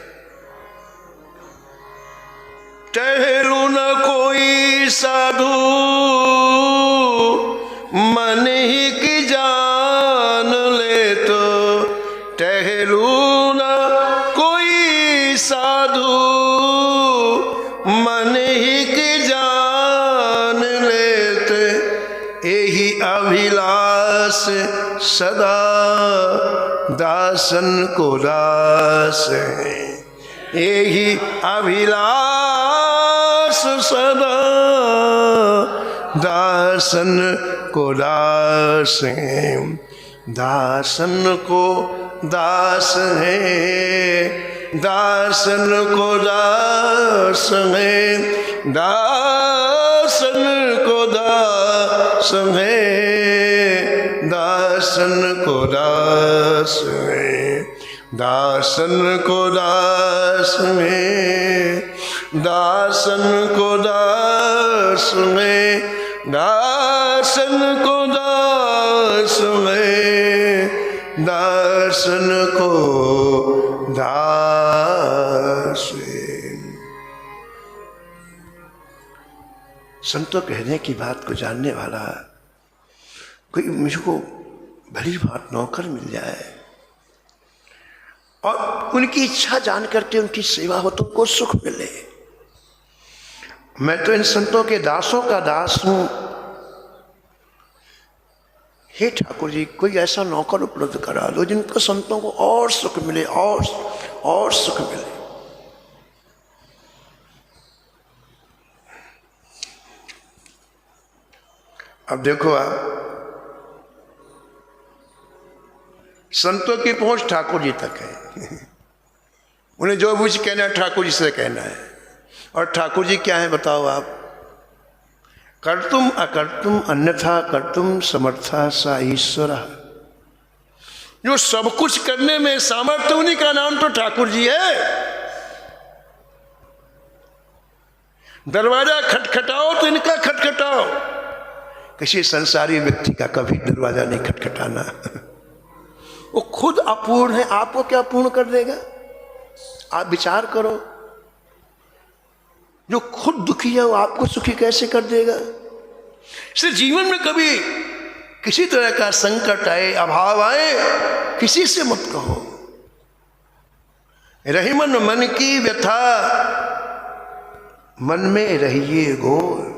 टहलू न कोई साधु मन ही की जान ले, तो टहलू न कोई साधु मन ही की जान लेते, यही अभिलाष सदा दासन को दास है, यही अभिलाष सदा दासन को दास है, दासन को दास है, दासन को दास है, दासन को दास है, दासन को दास है, दासन को दास है, दासन को दास है, दासन को दास है, दासन को दास है। संतों कहने की बात को जानने वाला कोई मुझको भली बात नौकर मिल जाए और उनकी इच्छा जान करके उनकी सेवा हो तो उनको सुख मिले। मैं तो इन संतों के दासों का दास हूं, हे ठाकुर जी कोई ऐसा नौकर उपलब्ध करा दो जिनको संतों को और सुख मिले, और सुख मिले। अब देखो आप, संतों की पहुंच ठाकुर जी तक है। उन्हें जो कुछ कहना है ठाकुर जी से कहना है। और ठाकुर जी क्या है बताओ आप? कर्तुम अकर्तुम अन्यथा कर्तुम समर्था सा ईश्वर। जो सब कुछ करने में सामर्थ्य, उन्हीं का नाम तो ठाकुर जी है। दरवाजा खटखटाओ तो इनका खटखटाओ। किसी संसारी व्यक्ति का कभी दरवाजा नहीं खटखटाना। वो खुद अपूर्ण है, आपको क्या पूर्ण कर देगा? आप विचार करो। जो खुद दुखी है वो आपको सुखी कैसे कर देगा? इसलिए जीवन में कभी किसी तरह का संकट आए, अभाव आए, किसी से मत कहो। रहीमन मन की व्यथा मन में रहिए घोर।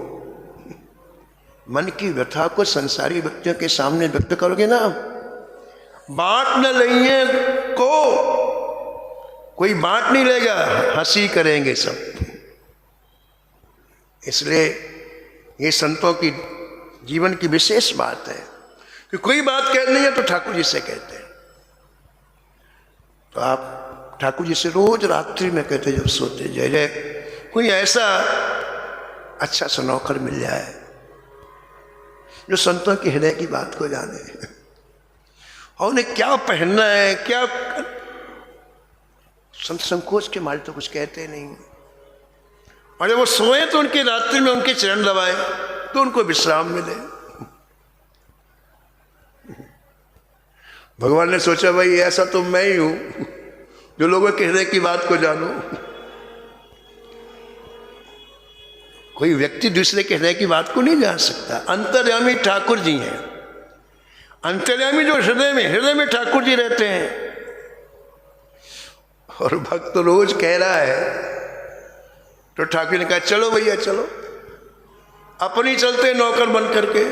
मन की व्यथा को संसारी व्यक्तियों के सामने व्यक्त करोगे ना, बांट न लइए को कोई बांट नहीं लेगा, हंसी करेंगे सब। इसलिए ये संतों की जीवन की विशेष बात है कि कोई बात कहनी है तो ठाकुर जी से कहते हैं। तो आप ठाकुर जी से रोज रात्रि में कहते जब सोते, जय जय कोई ऐसा अच्छा सा नौकर मिल जाए जो संतों के हृदय की बात को जाने और उन्हें क्या पहनना है, क्या संत संकोच के मारे तो कुछ कहते नहीं, और जब वो सोए तो उनकी रात्रि में उनके चरण दबाए तो उनको विश्राम मिले। भगवान ने सोचा भाई ऐसा तो मैं ही हूं जो लोगों के हृदय की बात को जानूं। कोई व्यक्ति दूसरे के हृदय की बात को नहीं जान सकता। अंतर्यामी ठाकुर जी हैं। अंतर्यामी जो हृदय में ठाकुर जी रहते हैं। और भक्त तो रोज कह रहा है तो ठाकुर ने कहा चलो भैया चलो, अपनी चलते नौकर बन करके।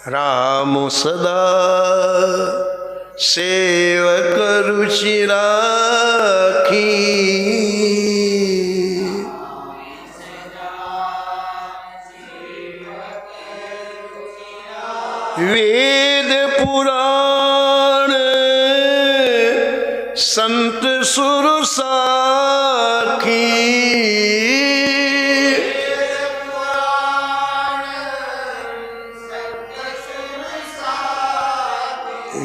राम सदा सेवक रुचि राखी, वेद पुराण संत सुर साखी,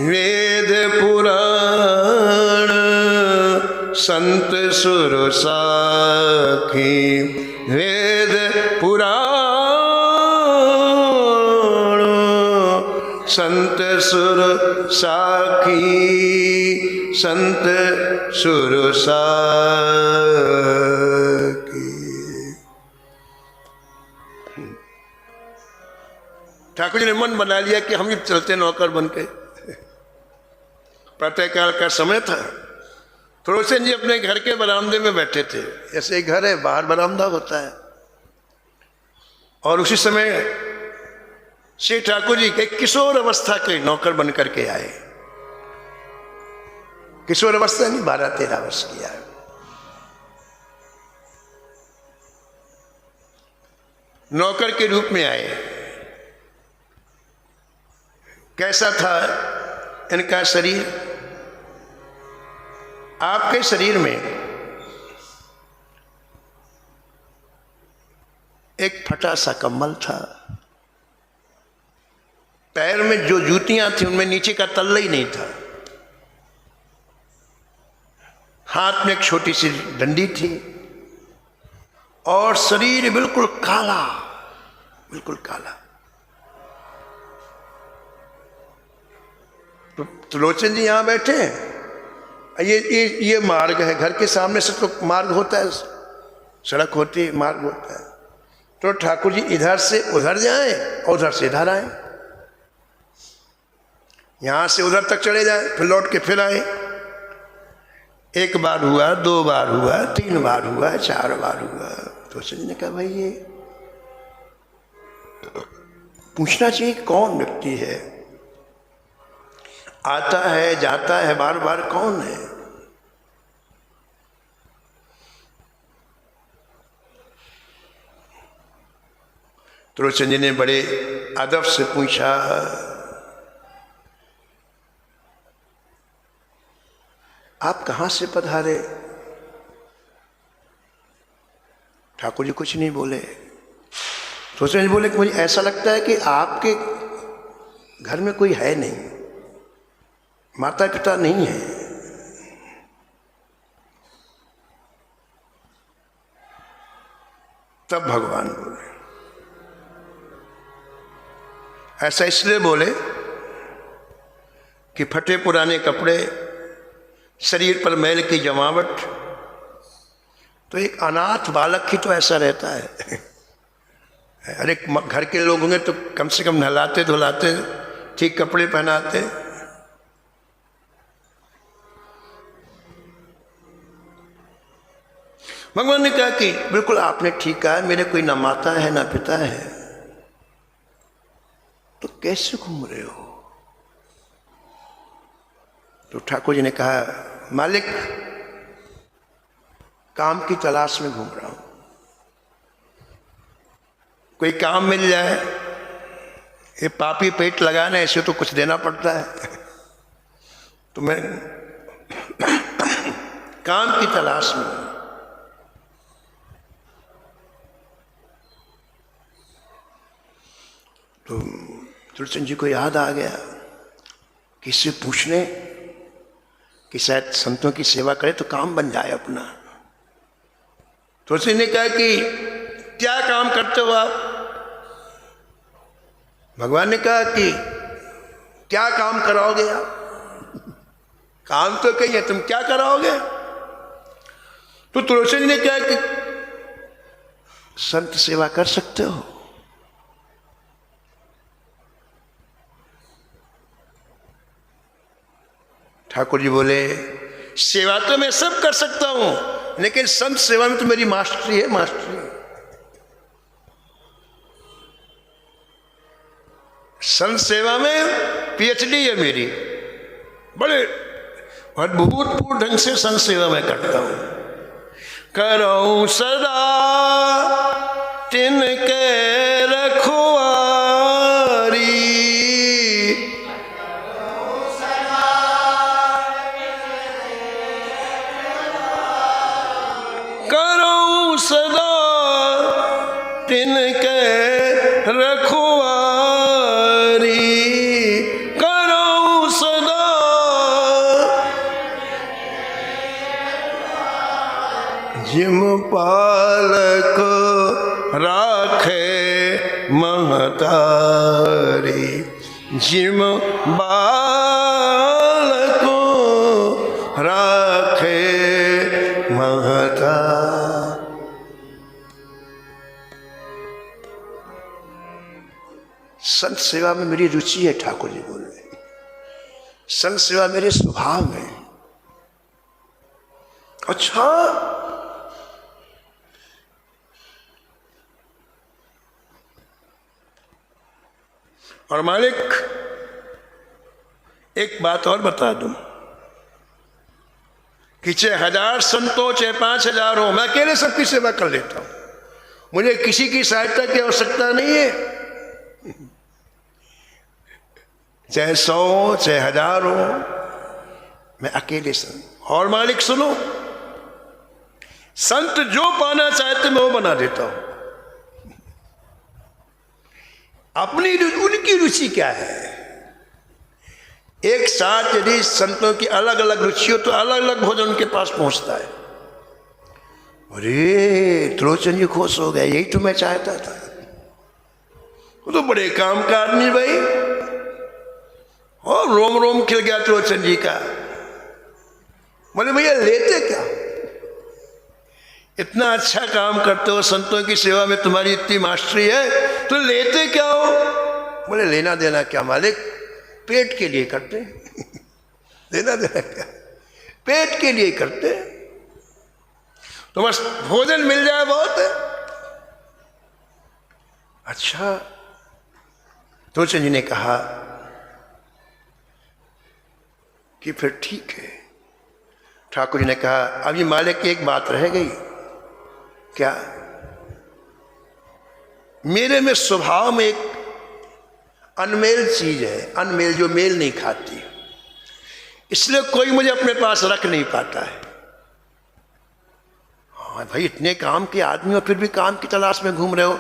वेद पुराण संत सुर साखी, वेद पुराण संत सुर साखी, संत सुर साखी। ठाकुर जी ने मन बना लिया कि हम भी चलते नौकर बन के। प्रातःकाल का समय था। थोड़ोसेन जी अपने घर के बरामदे में बैठे थे। ऐसे घर है, बाहर बरामदा होता है। और उसी समय श्री ठाकुर जी के किशोर अवस्था के नौकर बन करके आए। किशोर अवस्था नहीं, 12-13 वर्ष की आए। नौकर के रूप में आए। कैसा था इनका शरीर? आपके शरीर में एक फटा सा कंबल था। पैर में जो जूतियां थी उनमें नीचे का तल्ला ही नहीं था। हाथ में एक छोटी सी डंडी थी और शरीर बिल्कुल काला, बिल्कुल काला। तो त्रिलोचन जी यहां बैठे हैं। ये मार्ग है, घर के सामने से तो मार्ग होता है, सड़क होती है, मार्ग होता है। तो ठाकुर जी इधर से उधर जाएं और उधर से इधर आए, यहां से उधर तक चले जाए, फिर लौट के फिर आए। 1 बार हुआ, 2 बार हुआ, 3 बार हुआ, 4 बार हुआ। तो ने कहा भाई ये पूछना चाहिए कौन व्यक्ति है, आता है जाता है बार बार, कौन है? त्रिलोचन जी ने बड़े अदब से पूछा, आप कहां से पधारे? ठाकुर जी कुछ नहीं बोले। त्रिलोचन जी बोले कि मुझे ऐसा लगता है कि आपके घर में कोई है नहीं, माता पिता नहीं है। तब भगवान बोले। ऐसा इसलिए बोले कि फटे पुराने कपड़े, शरीर पर मैल की जमावट, तो एक अनाथ बालक ही तो ऐसा रहता है। अरे घर के लोग होंगे तो कम से कम नहलाते धुलाते, ठीक कपड़े पहनाते। भगवान ने कहा कि बिल्कुल आपने ठीक कहा, मेरे कोई ना माता है ना पिता है, तो कैसे घूम रहे हो? तो ठाकुर जी ने कहा, मालिक काम की तलाश में घूम रहा हूं, कोई काम मिल जाए। ये पापी पेट लगाना, ऐसे तो कुछ देना पड़ता है। तो मैं काम की तलाश में। तो तुलसीचंद जी को याद आ गया कि इससे पूछ ले कि शायद संतों की सेवा करे तो काम बन जाए अपना। तुलसी ने कहा कि क्या काम करते हो आप? भगवान ने कहा कि क्या काम कराओगे आप? काम तो कही है, तुम क्या कराओगे? तो तुलसी ने कहा कि संत सेवा कर सकते हो। ठाकुर जी बोले, सेवा तो मैं सब कर सकता हूं, लेकिन संत सेवा में तो मेरी मास्टरी है, मास्टरी। संत सेवा में पीएचडी है मेरी, बड़े अद्भुतपूर्ण ढंग से संत सेवा में करता हूं। करो सदा तिनके रखवारी, करो सदा तिनके रखवारी, करो सदा जिम पालक राखे महतारी, जिम बालक राखे महता। संत सेवा में मेरी रुचि है, ठाकुर जी बोल रहे। संत सेवा मेरे स्वभाव में। अच्छा, और मालिक एक बात और बता दूं कि चाहे 1000 संत हो, चाहे 5000 हो, मैं अकेले सबकी सेवा कर लेता हूं। मुझे किसी की सहायता की आवश्यकता नहीं है। चाहे 100 हो, चाहे 1000 हो, मैं अकेले संत। और मालिक सुनो, संत जो पाना चाहते मैं वो बना देता हूं। अपनी उनकी रुचि क्या है? एक साथ यदि संतों की अलग अलग रुचि हो तो अलग अलग भोजन उनके पास पहुंचता है। अरे त्रिलोचन जी खुश हो गए, यही तो मैं चाहता था। वो तो बड़े काम का आदमी भाई, और रोम रोम खिल गया त्रिलोचन जी का। बोले भैया लेते क्या? इतना अच्छा काम करते हो, संतों की सेवा में तुम्हारी इतनी मास्टरी है, तो लेते क्या हो? बोले लेना देना क्या मालिक, पेट के लिए करते। लेना देना क्या, पेट के लिए करते। तो बस भोजन मिल जाए बहुत है। अच्छा, तो जी ने कहा कि फिर ठीक है। ठाकुर जी ने कहा, अभी मालिक की एक बात रह गई। क्या? मेरे में स्वभाव में एक अनमेल चीज है, अनमेल जो मेल नहीं खाती, इसलिए कोई मुझे अपने पास रख नहीं पाता है। हाँ भाई, इतने काम के आदमी हो फिर भी काम की तलाश में घूम रहे हो।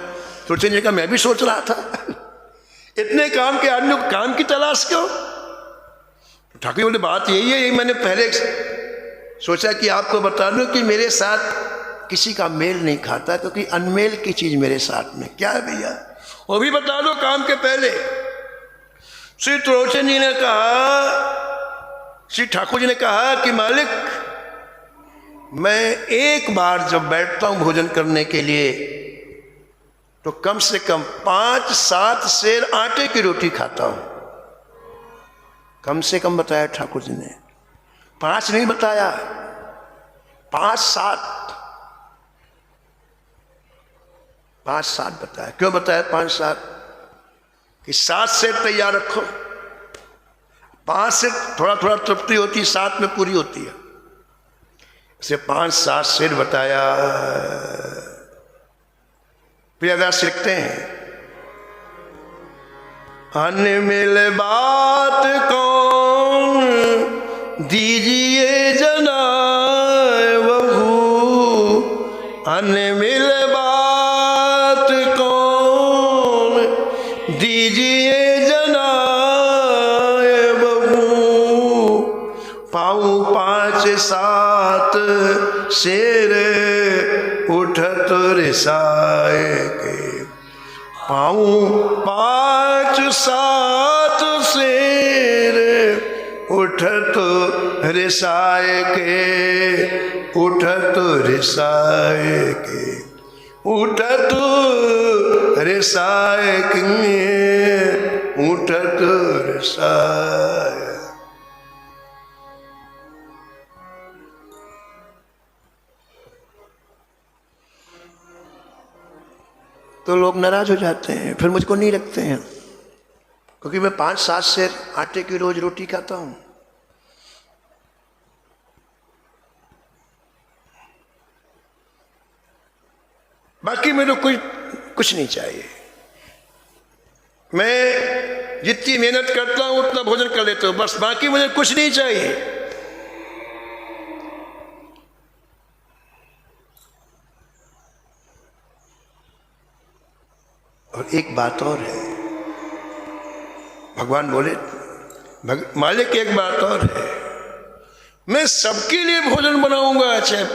तुलसी जी का मैं भी सोच रहा था इतने काम के आदमी को काम की तलाश क्यों? ठाकुर बोले बात यही है, यही मैंने पहले सोचा कि आपको बता दूं कि मेरे साथ किसी का मेल नहीं खाता, क्योंकि अनमेल की चीज मेरे साथ में क्या है भैया, वो भी बता दो काम के पहले। श्री त्रिलोचन जी ने कहा, श्री ठाकुर जी ने कहा कि मालिक, मैं एक बार जब बैठता हूं भोजन करने के लिए तो कम से कम 5-7 सेर आटे की रोटी खाता हूं। कम से कम बताया ठाकुर जी ने, 5 नहीं बताया, 5-7 बताया। क्यों बताया 5-7? कि 7 सेर तैयार रखो, 5 से थोड़ा थोड़ा तृप्ति होती है, 7 में पूरी होती है। इसे 5-7 शेर बताया। प्रियदास लिखते हैं, अनमिल बात कौन दीजिए जनाए बहू, अनमिल बात कौन दीजिए जनाए बहू, पाऊँ 5-7 शेर उठत रिसाए के, पाऊँ 5-7 शेर उठत रिसाए के, उठत रिसाए के, उठत रिसाए के, उठत रिसाए। तो लोग नाराज हो जाते हैं, फिर मुझको नहीं रखते हैं, क्योंकि मैं 5-7 शेर आटे की रोज रोटी खाता हूं। बाकी मेरे को कुछ नहीं चाहिए। मैं जितनी मेहनत करता हूं उतना भोजन कर लेता हूं, बस, बाकी मुझे कुछ नहीं चाहिए। और एक बात और है, भगवान बोले, मालिक एक बात और है, मैं सबके लिए भोजन बनाऊंगा, चाहे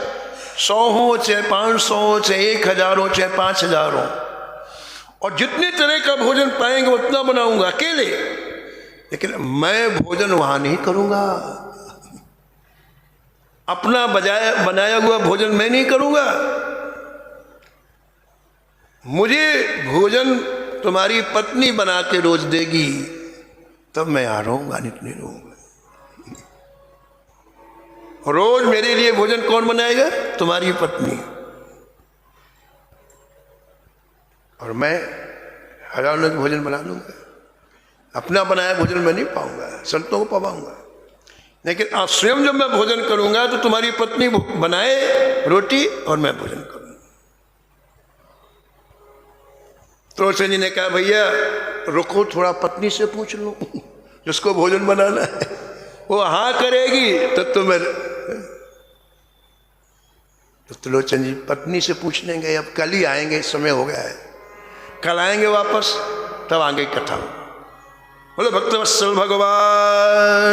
100 हो, चाहे 500 हो, चाहे 1000 हो, चाहे 5000 हो, और जितने तरह का भोजन पाएंगे उतना बनाऊंगा अकेले। लेकिन मैं भोजन वहां नहीं करूंगा, अपना बनाया हुआ भोजन मैं नहीं करूंगा। मुझे भोजन तुम्हारी पत्नी बना के रोज देगी, तब मैं आ रहूंगा, नहीं रहूंगा। रोज मेरे लिए भोजन कौन बनाएगा? तुम्हारी पत्नी। और मैं हजारों के भोजन बना लूंगा, अपना बनाया भोजन मैं नहीं पाऊंगा, संतों को पाऊंगा। लेकिन आप स्वयं जब मैं भोजन करूंगा तो तुम्हारी पत्नी बनाए रोटी और मैं भोजन करूंगा। तो जी ने कहा, भैया रुको, थोड़ा पत्नी से पूछ लो, जिसको भोजन बनाना है वो हाँ करेगी तो मैं। तो त्रिलोचन जी पत्नी से पूछ लेंगे, अब कल ही आएंगे, समय हो गया है, कल आएंगे वापस, तब आगे कथा। बोलो भक्तवत्सल भगवान